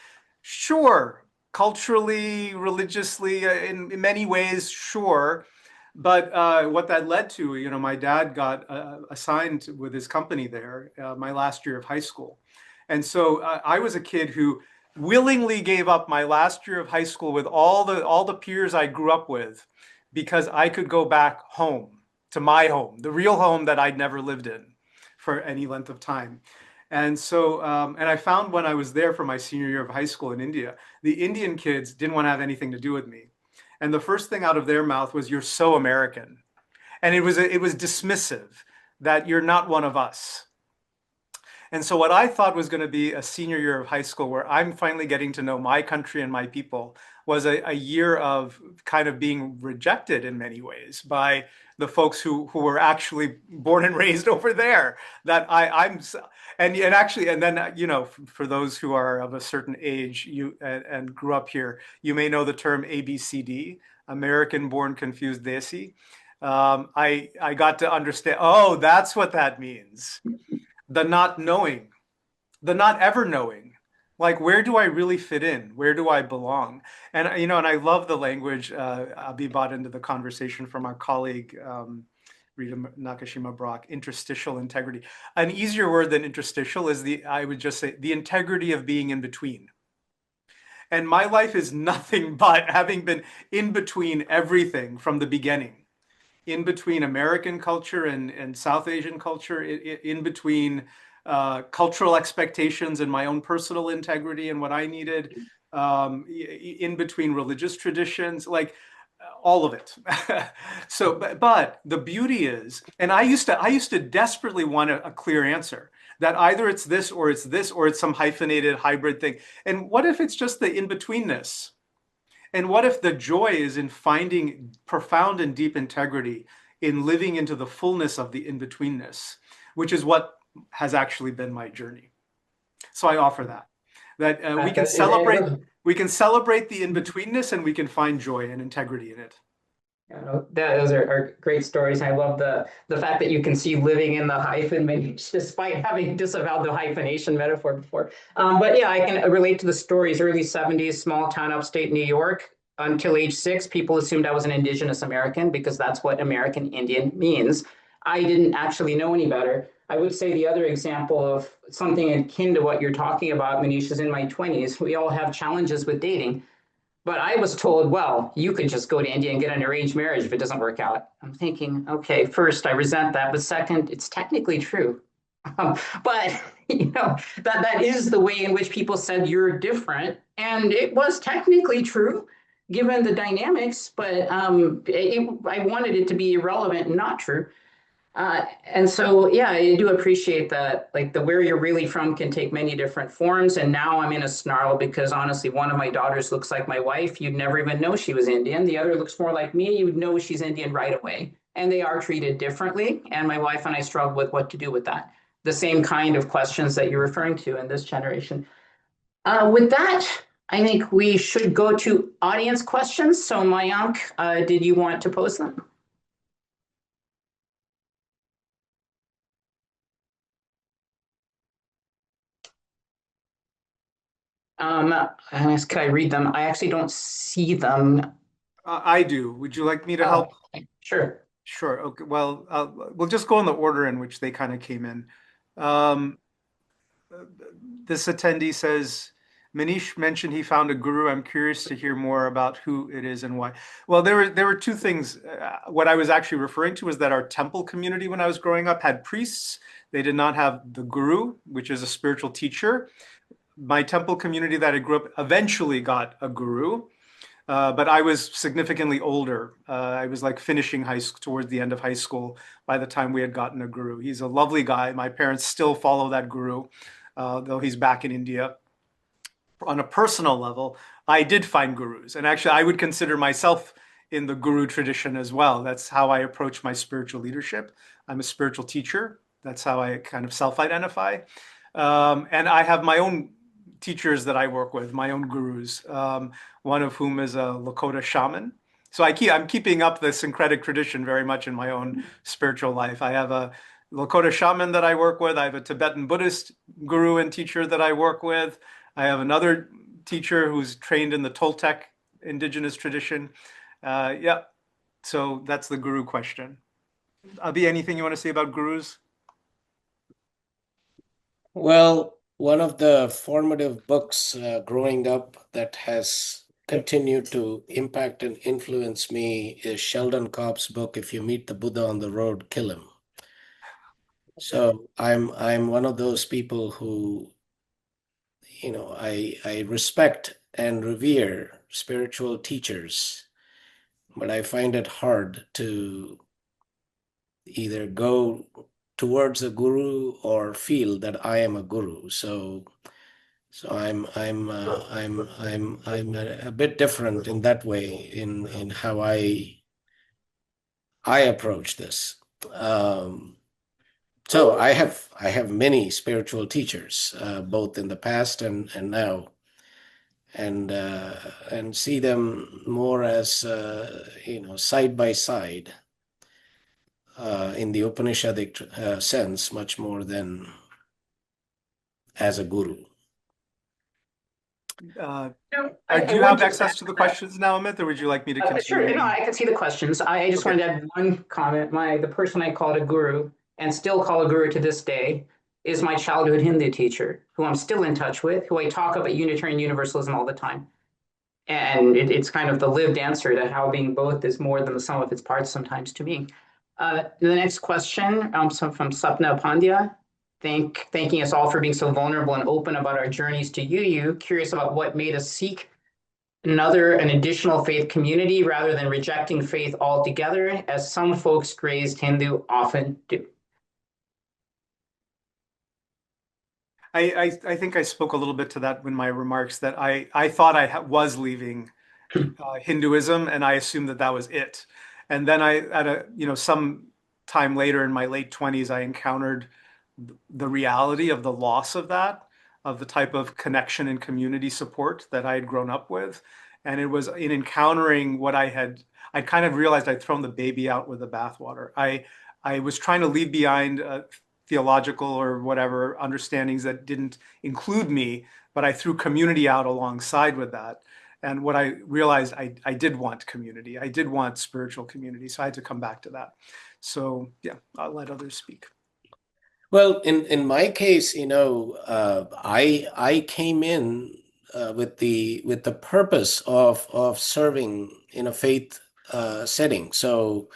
Sure, culturally, religiously, in many ways, sure. But what that led to, you know, my dad got assigned with his company there my last year of high school. And so I was a kid who willingly gave up my last year of high school with all the peers I grew up with because I could go back home to my home, the real home that I'd never lived in for any length of time. And so, and I found when I was there for my senior year of high school in India, the Indian kids didn't want to have anything to do with me. And the first thing out of their mouth was, "You're so American." And it was dismissive that you're not one of us. And so what I thought was going to be a senior year of high school where I'm finally getting to know my country and my people was a year of kind of being rejected in many ways by the folks who were actually born and raised over there. That I'm and actually and then you know for those who are of a certain age and grew up here, you may know the term ABCD, American Born Confused Desi. I got to understand. Oh, that's what that means. The not knowing, the not ever knowing Like, where do I really fit in? Where do I belong? And and I love the language Abhi brought into the conversation from our colleague Rita Nakashima Brock, interstitial integrity. An easier word than interstitial is I would just say, the integrity of being in between. And my life is nothing but having been in between everything from the beginning, in between American culture and South Asian culture, in between cultural expectations and my own personal integrity and what I needed, in between religious traditions, like all of it. So, but the beauty is, and I used to desperately want a clear answer that either it's this or it's this or it's some hyphenated hybrid thing. And what if it's just the in-betweenness? And what if the joy is in finding profound and deep integrity in living into the fullness of the in-betweenness, which is what has actually been my journey. So I offer that we can celebrate the in-betweenness and we can find joy and integrity in it. Those are great stories. I love the fact that you can see living in the hyphen despite having disavowed the hyphenation metaphor before. But yeah, I can relate to the stories. Early 70s, small town upstate New York. Until age 6, people assumed I was an indigenous American because that's what American Indian means. I didn't actually know any better. I would say the other example of something akin to what you're talking about, Manish, is in my 20s. We all have challenges with dating. But I was told, well, you could just go to India and get an arranged marriage if it doesn't work out. I'm thinking, okay, first, I resent that. But second, it's technically true. But, that is the way in which people said you're different. And it was technically true, given the dynamics. But I wanted it to be irrelevant and not true. And so, yeah, I do appreciate that, like the where you're really from can take many different forms. And now I'm in a snarl because honestly, one of my daughters looks like my wife. You'd never even know she was Indian. The other looks more like me. You would know she's Indian right away. And they are treated differently. And my wife and I struggle with what to do with that. The same kind of questions that you're referring to in this generation. With that, I think we should go to audience questions. So Mayank, did you want to pose them? Can I read them? I actually don't see them. I do. Would you like me to help? Sure. Sure. Okay. Well, we'll just go in the order in which they kind of came in. Um, this attendee says, Manish mentioned he found a guru. I'm curious to hear more about who it is and why. Well, there were two things. What I was actually referring to is that our temple community when I was growing up had priests. They did not have the guru, which is a spiritual teacher. My temple community that I grew up eventually got a guru. But I was significantly older. I was like finishing high school, towards the end of high school by the time we had gotten a guru. He's a lovely guy. My parents still follow that guru, though he's back in India. On a personal level, I did find gurus. And actually, I would consider myself in the guru tradition as well. That's how I approach my spiritual leadership. I'm a spiritual teacher. That's how I kind of self-identify. And I have my own teachers that I work with, my own gurus, one of whom is a Lakota shaman. So I'm keeping up the syncretic tradition very much in my own spiritual life. I have a Lakota shaman that I work with. I have a Tibetan Buddhist guru and teacher that I work with. I have another teacher who's trained in the Toltec indigenous tradition. Yeah, so that's the guru question. Abhi, anything you want to say about gurus? Well, one of the formative books growing up that has continued to impact and influence me is Sheldon Kopp's book, If You Meet the Buddha on the Road, Kill Him. So I'm one of those people who, I respect and revere spiritual teachers, but I find it hard to either go towards a guru or feel that I am a guru. So I'm a bit different in that way in how I approach this. So I have many spiritual teachers, both in the past and now, and see them more as side by side in the Upanishadic sense, much more than as a guru. No, Do I you would have just access add to the that. questions now, Amit, or would you like me to Sure, continue no, reading? I can see the questions. I just Okay. wanted to add one comment. The person I called a guru and still call a guru to this day is my childhood Hindu teacher, who I'm still in touch with, who I talk about Unitarian Universalism all the time. And it's kind of the lived answer to how being both is more than the sum of its parts sometimes to me. The next question from Sapna Pandya. Thanking us all for being so vulnerable and open about our journeys to UU. Curious about what made us seek an additional faith community rather than rejecting faith altogether, as some folks raised Hindu often do. I think I spoke a little bit to that in my remarks that I thought I was leaving Hinduism, and I assumed that that was it. And then at some time later in my late 20s, I encountered the reality of the loss of that, of the type of connection and community support that I had grown up with. And it was in encountering what I kind of realized I'd thrown the baby out with the bathwater. I was trying to leave behind theological or whatever understandings that didn't include me, but I threw community out alongside with that. And what I realized, I did want community. I did want spiritual community. So I had to come back to that. So yeah, I'll let others speak. Well, in my case, I came in with the purpose of serving in a faith setting. So,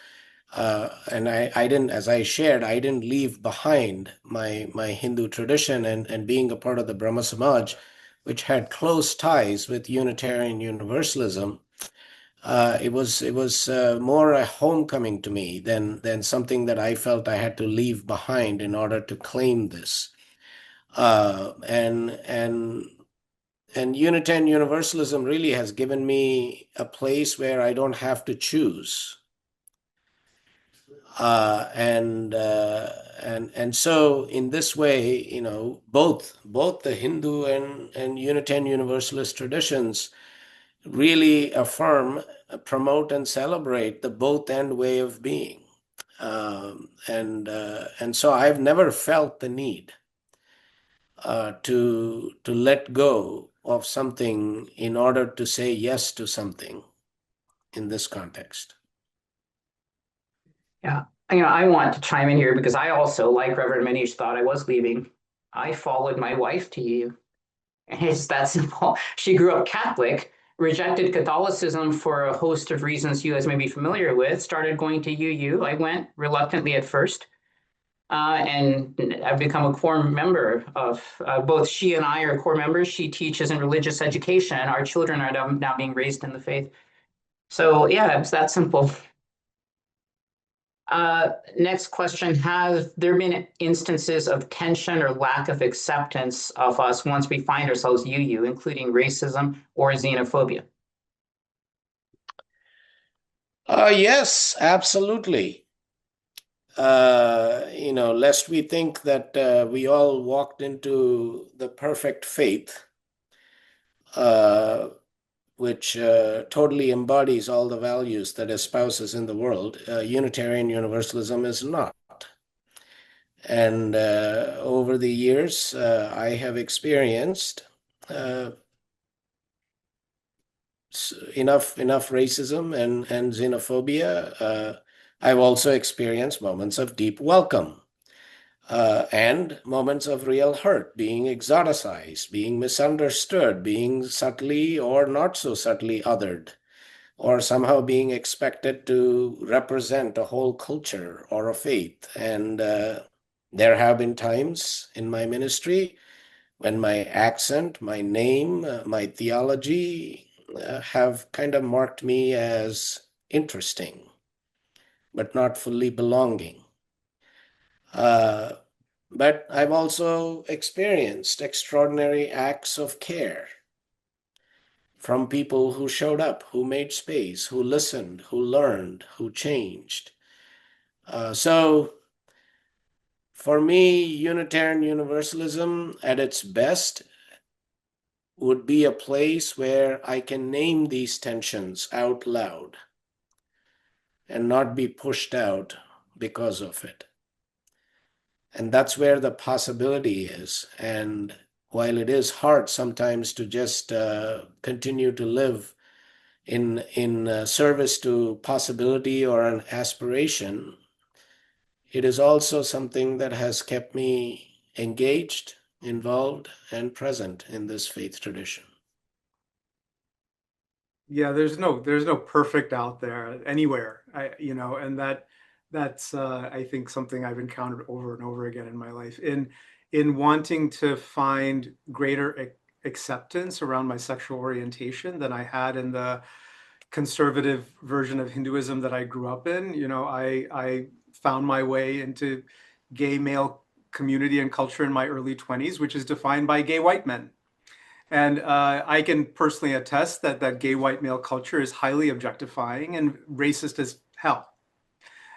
and I didn't, as I shared, I didn't leave behind my Hindu tradition and being a part of the Brahma Samaj, which had close ties with Unitarian Universalism. It was more a homecoming to me than something that I felt I had to leave behind in order to claim this. And Unitarian Universalism really has given me a place where I don't have to choose. And so in this way, both the Hindu and Unitarian Universalist traditions really affirm, promote, and celebrate the both and way of being. And so I've never felt the need to let go of something in order to say yes to something in this context. Yeah, I want to chime in here because I also, like Reverend Manish, thought I was leaving. I followed my wife to UU. And it's that simple. She grew up Catholic, rejected Catholicism for a host of reasons you guys may be familiar with, started going to UU. I went reluctantly at first, and I've become a core member of both she and I are core members. She teaches in religious education. Our children are now being raised in the faith. So yeah, it's that simple. Next question, have there been instances of tension or lack of acceptance of us once we find ourselves UU, including racism or xenophobia? Yes, absolutely. Lest we think that we all walked into the perfect faith, which totally embodies all the values that espouses in the world. Unitarian Universalism is not. And over the years, I have experienced enough racism and xenophobia. I've also experienced moments of deep welcome. And moments of real hurt, being exoticized, being misunderstood, being subtly or not so subtly othered, or somehow being expected to represent a whole culture or a faith. And there have been times in my ministry when my accent, my name, my theology have kind of marked me as interesting, but not fully belonging. But I've also experienced extraordinary acts of care from people who showed up, who made space, who listened, who learned, who changed. So for me, Unitarian Universalism at its best would be a place where I can name these tensions out loud and not be pushed out because of it. And that's where the possibility is. And while it is hard sometimes to just continue to live in service to possibility or an aspiration, it is also something that has kept me engaged, involved, and present in this faith tradition. Yeah, there's no perfect out there anywhere. And that's I think something I've encountered over and over again in my life in wanting to find greater acceptance around my sexual orientation than I had in the conservative version of Hinduism that I grew up in. I found my way into gay male community and culture in my early 20s, which is defined by gay white men. And I can personally attest that gay white male culture is highly objectifying and racist as hell.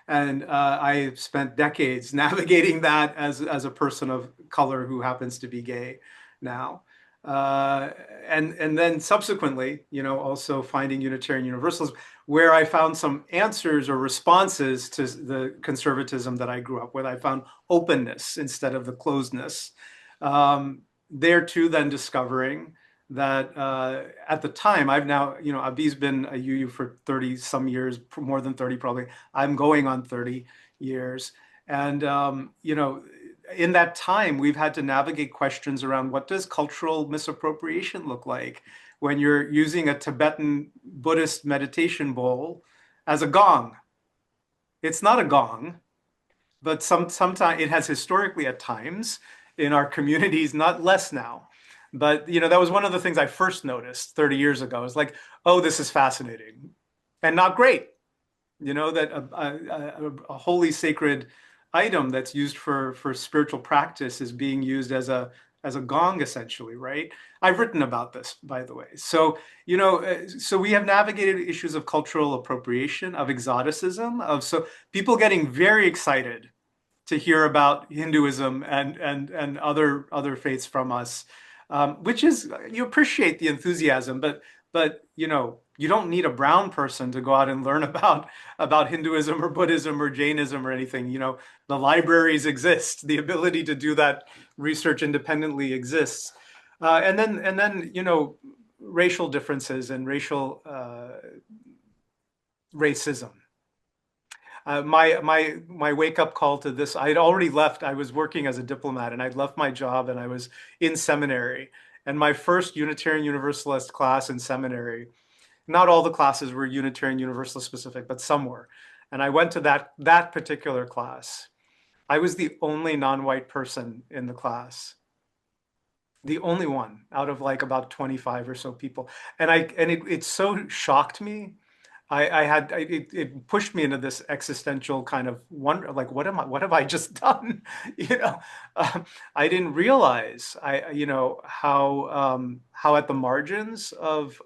And I spent decades navigating that as a person of color who happens to be gay now. Uh, and then subsequently, also finding Unitarian Universalism, where I found some answers or responses to the conservatism that I grew up with. I found openness instead of the closedness. There too, then discovering that at the time, Abhi's been a UU for 30 some years, more than 30 probably. I'm going on 30 years. And, in that time, we've had to navigate questions around what does cultural misappropriation look like when you're using a Tibetan Buddhist meditation bowl as a gong. It's not a gong, but sometimes it has historically at times in our communities, not less now. But that was one of the things I first noticed 30 years ago. It's like, oh, this is fascinating and not great. That a holy sacred item that's used for spiritual practice is being used as a gong, essentially, right? I've written about this, by the way. So so we have navigated issues of cultural appropriation, of exoticism, of so people getting very excited to hear about Hinduism and other faiths from us, which is you appreciate the enthusiasm, but you don't need a brown person to go out and learn about Hinduism or Buddhism or Jainism or anything. The libraries exist. The ability to do that research independently exists, and then racial differences and racial racism. My wake up call to this, I'd already left. I was working as a diplomat and I'd left my job and I was in seminary. And my first Unitarian Universalist class in seminary, not all the classes were Unitarian Universalist specific, but some were. And I went to that particular class. I was the only non-white person in the class, the only one out of like about 25 or so people. And it so shocked me. It pushed me into this existential kind of wonder, like, what have I just done? I didn't realize how at the margins of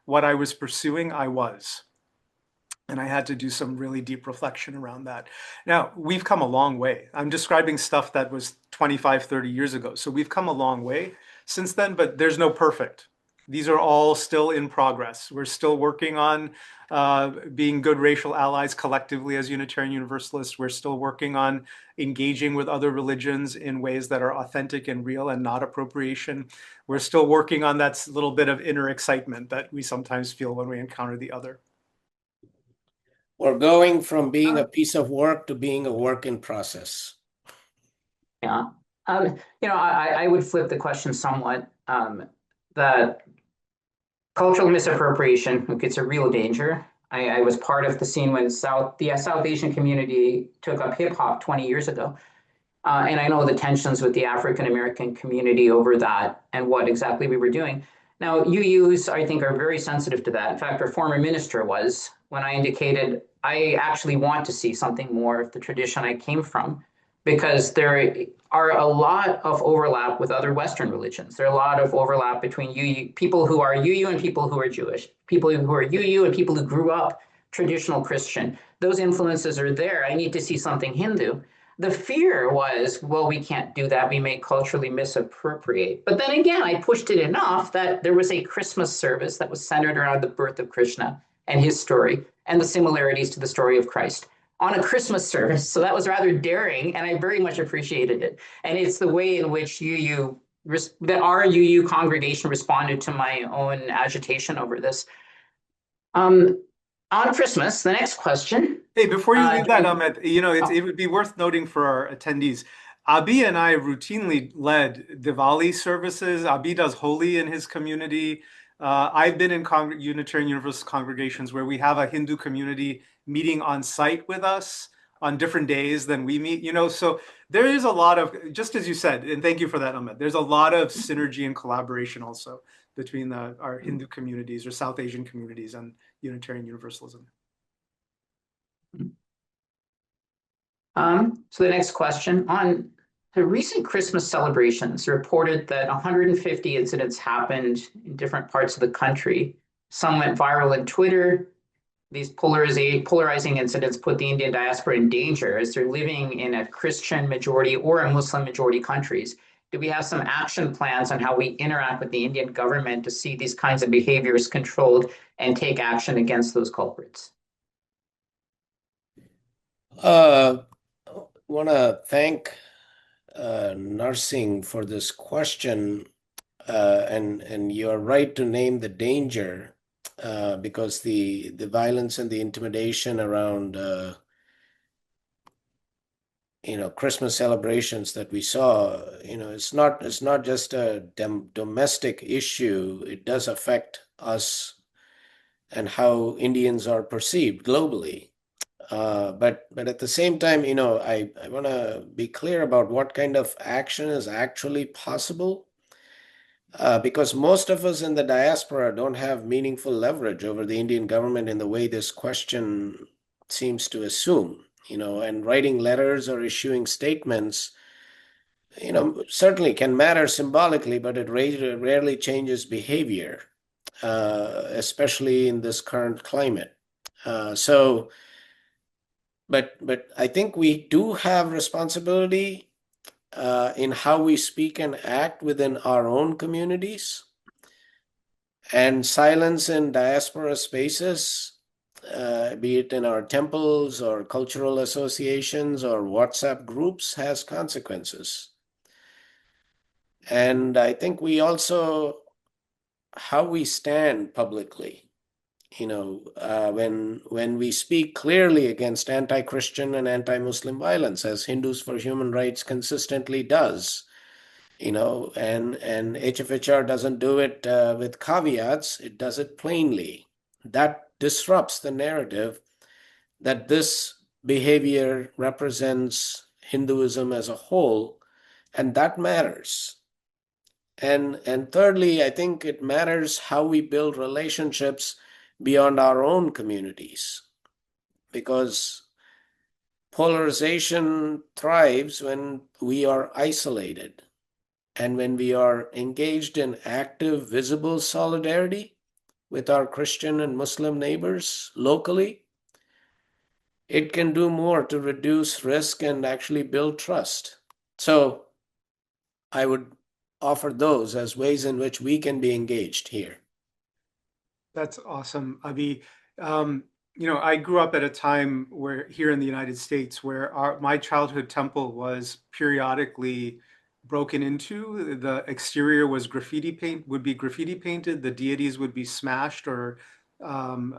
what I was pursuing, I was. And I had to do some really deep reflection around that. Now, we've come a long way. I'm describing stuff that was 25, 30 years ago. So we've come a long way since then, but there's no perfect. These are all still in progress. We're still working on being good racial allies collectively as Unitarian Universalists. We're still working on engaging with other religions in ways that are authentic and real and not appropriation. We're still working on that little bit of inner excitement that we sometimes feel when we encounter the other. We're going from being a piece of work to being a work in process. Yeah. I would flip the question somewhat, that cultural misappropriation, look, it's a real danger. I was part of the scene when the South Asian community took up hip hop 20 years ago. And I know the tensions with the African American community over that and what exactly we were doing. Now, UUs, I think, are very sensitive to that. In fact, our former minister was, when I indicated I actually want to see something more of the tradition I came from, because there are a lot of overlap with other Western religions. There are a lot of overlap between UU, people who are UU and people who are Jewish, people who are UU and people who grew up traditional Christian. Those influences are there. I need to see something Hindu. The fear was, well, we can't do that. We may culturally misappropriate. But then again, I pushed it enough that there was a Christmas service that was centered around the birth of Krishna and his story and the similarities to the story of Christ on a Christmas service. So that was rather daring, and I very much appreciated it. And it's the way in which UU that our UU congregation responded to my own agitation over this. On Christmas, the next question. Hey, before you leave that, During, Ahmed, oh, it would be worth noting for our attendees. Abi and I routinely led Diwali services. Abi does Holi in his community. I've been in Unitarian Universalist congregations where we have a Hindu community meeting on site with us on different days than we meet. So there is a lot of, just as you said, and thank you for that, Ahmed. There's a lot of synergy and collaboration also between our Hindu communities or South Asian communities and Unitarian Universalism. So the next question, on the recent Christmas celebrations, reported that 150 incidents happened in different parts of the country. Some went viral on Twitter. These polarizing incidents put the Indian diaspora in danger as they're living in a Christian majority or a Muslim majority countries. Do we have some action plans on how we interact with the Indian government to see these kinds of behaviors controlled and take action against those culprits? Want to thank Nursing for this question, and you're right to name the danger, because the violence and the intimidation around Christmas celebrations that we saw, it's not just a domestic issue. It does affect us and how Indians are perceived globally. But at the same time, I want to be clear about what kind of action is actually possible, because most of us in the diaspora don't have meaningful leverage over the Indian government in the way this question seems to assume, and writing letters or issuing statements, certainly can matter symbolically, but it rarely changes behavior, especially in this current climate. But I think we do have responsibility in how we speak and act within our own communities. And silence in diaspora spaces, be it in our temples or cultural associations or WhatsApp groups, has consequences. And I think we also, how we stand publicly, when we speak clearly against anti-Christian and anti-Muslim violence, as Hindus for Human Rights consistently does, and HFHR doesn't do it with caveats, it does it plainly. That disrupts the narrative that this behavior represents Hinduism as a whole, and that matters. And thirdly, I think it matters how we build relationships beyond our own communities, because polarization thrives when we are isolated. And when we are engaged in active, visible solidarity with our Christian and Muslim neighbors locally, it can do more to reduce risk and actually build trust. So I would offer those as ways in which we can be engaged here. That's awesome, Abi. I grew up at a time where here in the United States where my childhood temple was periodically broken into. The exterior was would be graffiti painted. The deities would be smashed or what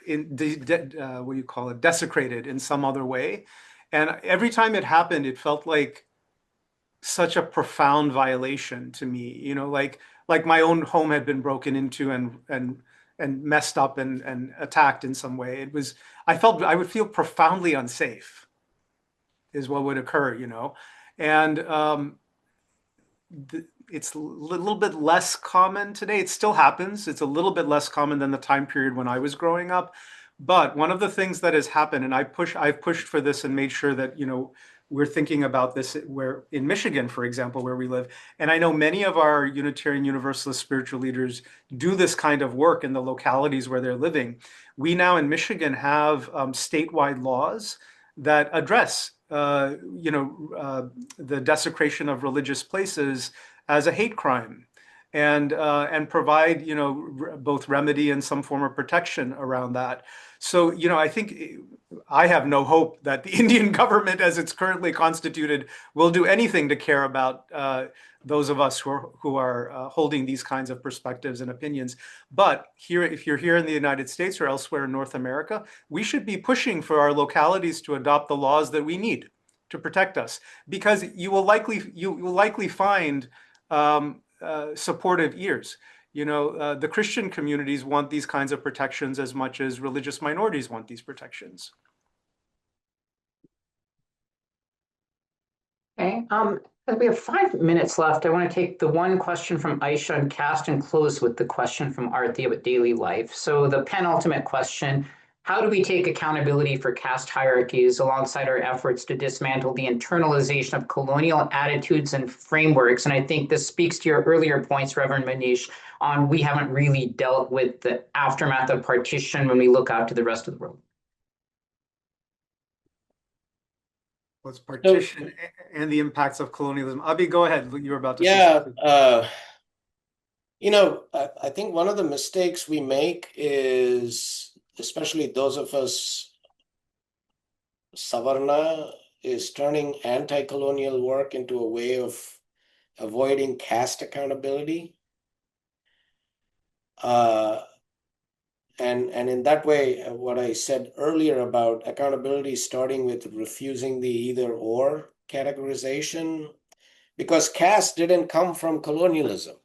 do you call it, desecrated in some other way. And every time it happened, it felt like such a profound violation to me, like my own home had been broken into and messed up and attacked in some way. I would feel profoundly unsafe is what would occur, and it's a little bit less common today. It still happens. It's a little bit less common than the time period when I was growing up. But one of the things that has happened, and I've pushed for this and made sure that, we're thinking about this where in Michigan, for example, where we live. And I know many of our Unitarian Universalist spiritual leaders do this kind of work in the localities where they're living. We now in Michigan have statewide laws that address, the desecration of religious places as a hate crime. and provide, both remedy and some form of protection around that. So, I think I have no hope that the Indian government, as it's currently constituted, will do anything to care about those of us who are holding these kinds of perspectives and opinions. But here, if you're here in the United States or elsewhere in North America, we should be pushing for our localities to adopt the laws that we need to protect us, because you will likely find supportive ears. The Christian communities want these kinds of protections as much as religious minorities want these protections. Okay, we have 5 minutes left. I want to take the one question from Aisha on caste and close with the question from Arthi about daily life. So the penultimate question, how do we take accountability for caste hierarchies alongside our efforts to dismantle the internalization of colonial attitudes and frameworks? And I think this speaks to your earlier points, Reverend Manish, on we haven't really dealt with the aftermath of partition when we look out to the rest of the world. Well, it's partition and the impacts of colonialism. Abhi, go ahead. You were about to say something. I think one of the mistakes we make is, especially those of us Savarna, is turning anti-colonial work into a way of avoiding caste accountability. And in that way, what I said earlier about accountability starting with refusing the either or categorization, because caste didn't come from colonialism.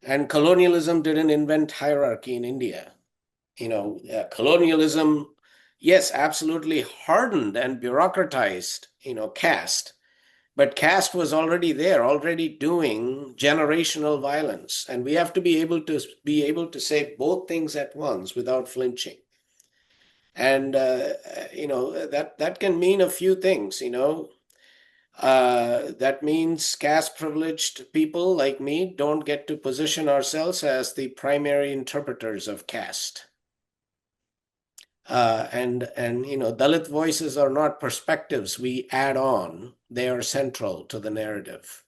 And colonialism didn't invent hierarchy in India. Colonialism, yes, absolutely hardened and bureaucratized, caste. But caste was already there, already doing generational violence. And we have to be able to say both things at once without flinching. And, that can mean a few things, that means caste privileged people like me don't get to position ourselves as the primary interpreters of caste. And Dalit voices are not perspectives we add on. They are central to the narrative.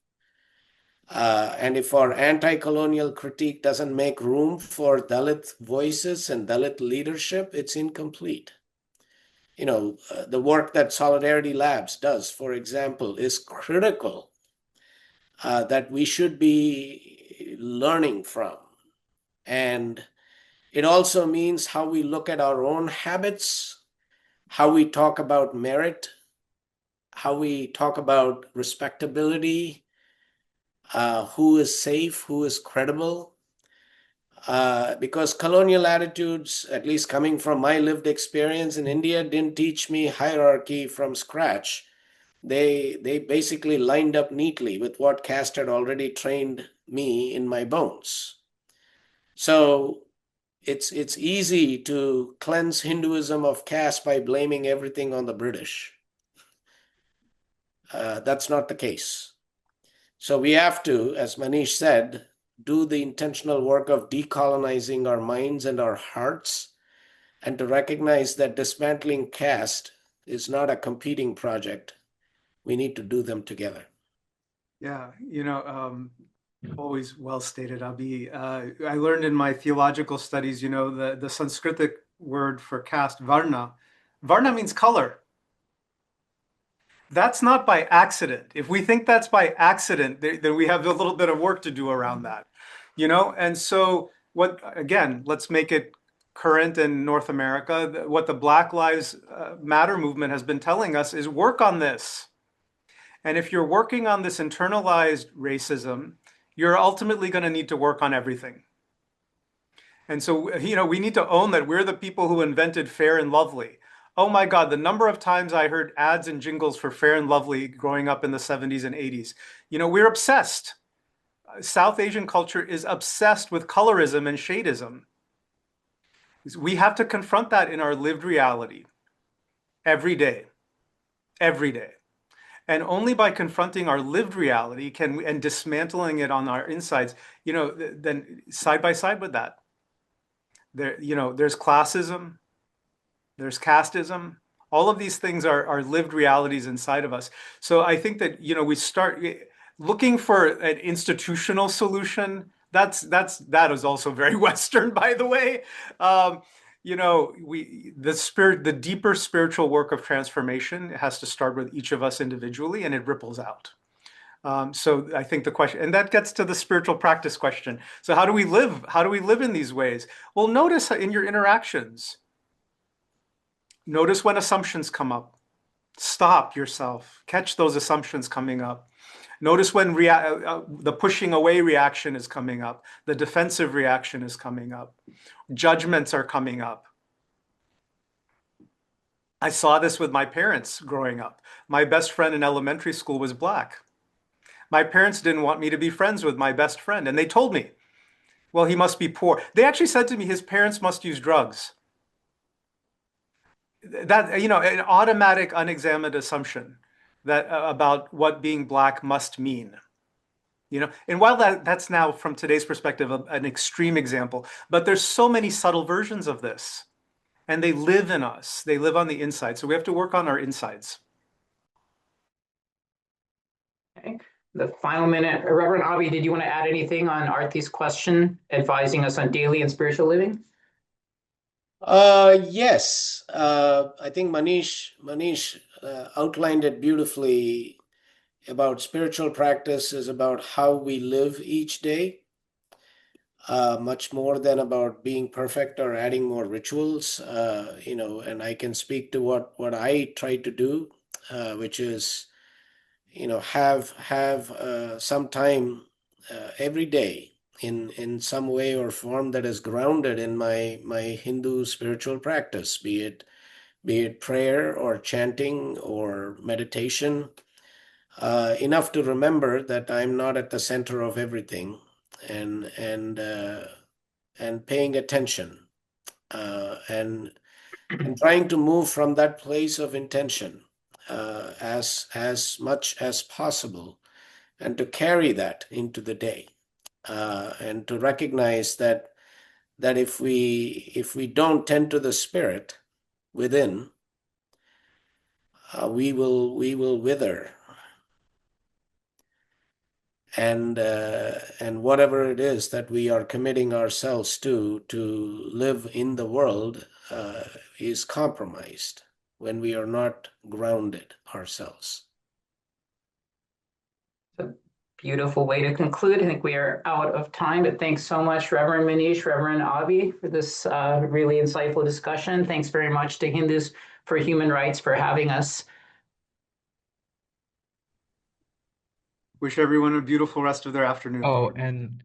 And if our anti-colonial critique doesn't make room for Dalit voices and Dalit leadership, it's incomplete. The work that Solidarity Labs does, for example, is critical that we should be learning from. And it also means how we look at our own habits, how we talk about merit, how we talk about respectability, who is safe, who is credible. Because colonial attitudes, at least coming from my lived experience in India, didn't teach me hierarchy from scratch. They basically lined up neatly with what caste had already trained me in my bones. So it's easy to cleanse Hinduism of caste by blaming everything on the British. That's not the case. So we have to, as Manish said, do the intentional work of decolonizing our minds and our hearts, and to recognize that dismantling caste is not a competing project. We need to do them together. Yeah, always well stated, Abhi. I learned in my theological studies, the Sanskritic word for caste, varna. Varna means color. That's not by accident. If we think that's by accident, then we have a little bit of work to do around that, And so again, let's make it current in North America. What the Black Lives Matter movement has been telling us is work on this. And if you're working on this internalized racism, you're ultimately going to need to work on everything. And so, we need to own that we're the people who invented Fair and Lovely. Oh my God, the number of times I heard ads and jingles for Fair and Lovely growing up in the 70s and 80s. We're obsessed. South Asian culture is obsessed with colorism and shadeism. We have to confront that in our lived reality every day, every day. And only by confronting our lived reality and dismantling it on our insides, then side by side with that, there's classism, there's casteism. All of these things are lived realities inside of us. So I think that, looking for an institutional solution, that is also very Western, by the way. The deeper spiritual work of transformation has to start with each of us individually, and it ripples out. So I think the question, and that gets to the spiritual practice question. So how do we live? How do we live in these ways? Well, notice in your interactions, notice when assumptions come up. Stop yourself. Catch those assumptions coming up. Notice when the pushing away reaction is coming up, the defensive reaction is coming up, judgments are coming up. I saw this with my parents growing up. My best friend in elementary school was Black. My parents didn't want me to be friends with my best friend, and they told me, well, he must be poor. They actually said to me, his parents must use drugs. That, an automatic, unexamined assumption that about what being Black must mean. And while that's now from today's perspective an extreme example, but there's so many subtle versions of this, and they live in us. They live on the inside. So we have to work on our insides. Okay. The final minute, Reverend Avi, did you want to add anything on Arthi's question, advising us on daily and spiritual living? Yes. I think Manish outlined it beautifully. About spiritual practice is about how we live each day, much more than about being perfect or adding more rituals. And I can speak to what I try to do, which is, have some time every day in some way or form that is grounded in my Hindu spiritual practice, be it prayer or chanting or meditation. Enough to remember that I'm not at the center of everything, and paying attention, and trying to move from that place of intention as much as possible, and to carry that into the day, and to recognize that if we don't tend to the spirit within, we will wither. And whatever it is that we are committing ourselves to live in the world is compromised when we are not grounded ourselves. Beautiful way to conclude. I think we are out of time, but thanks so much, Reverend Manish, Reverend Avi, for this really insightful discussion. Thanks very much to Hindus for Human Rights for having us. Wish everyone a beautiful rest of their afternoon. Oh, and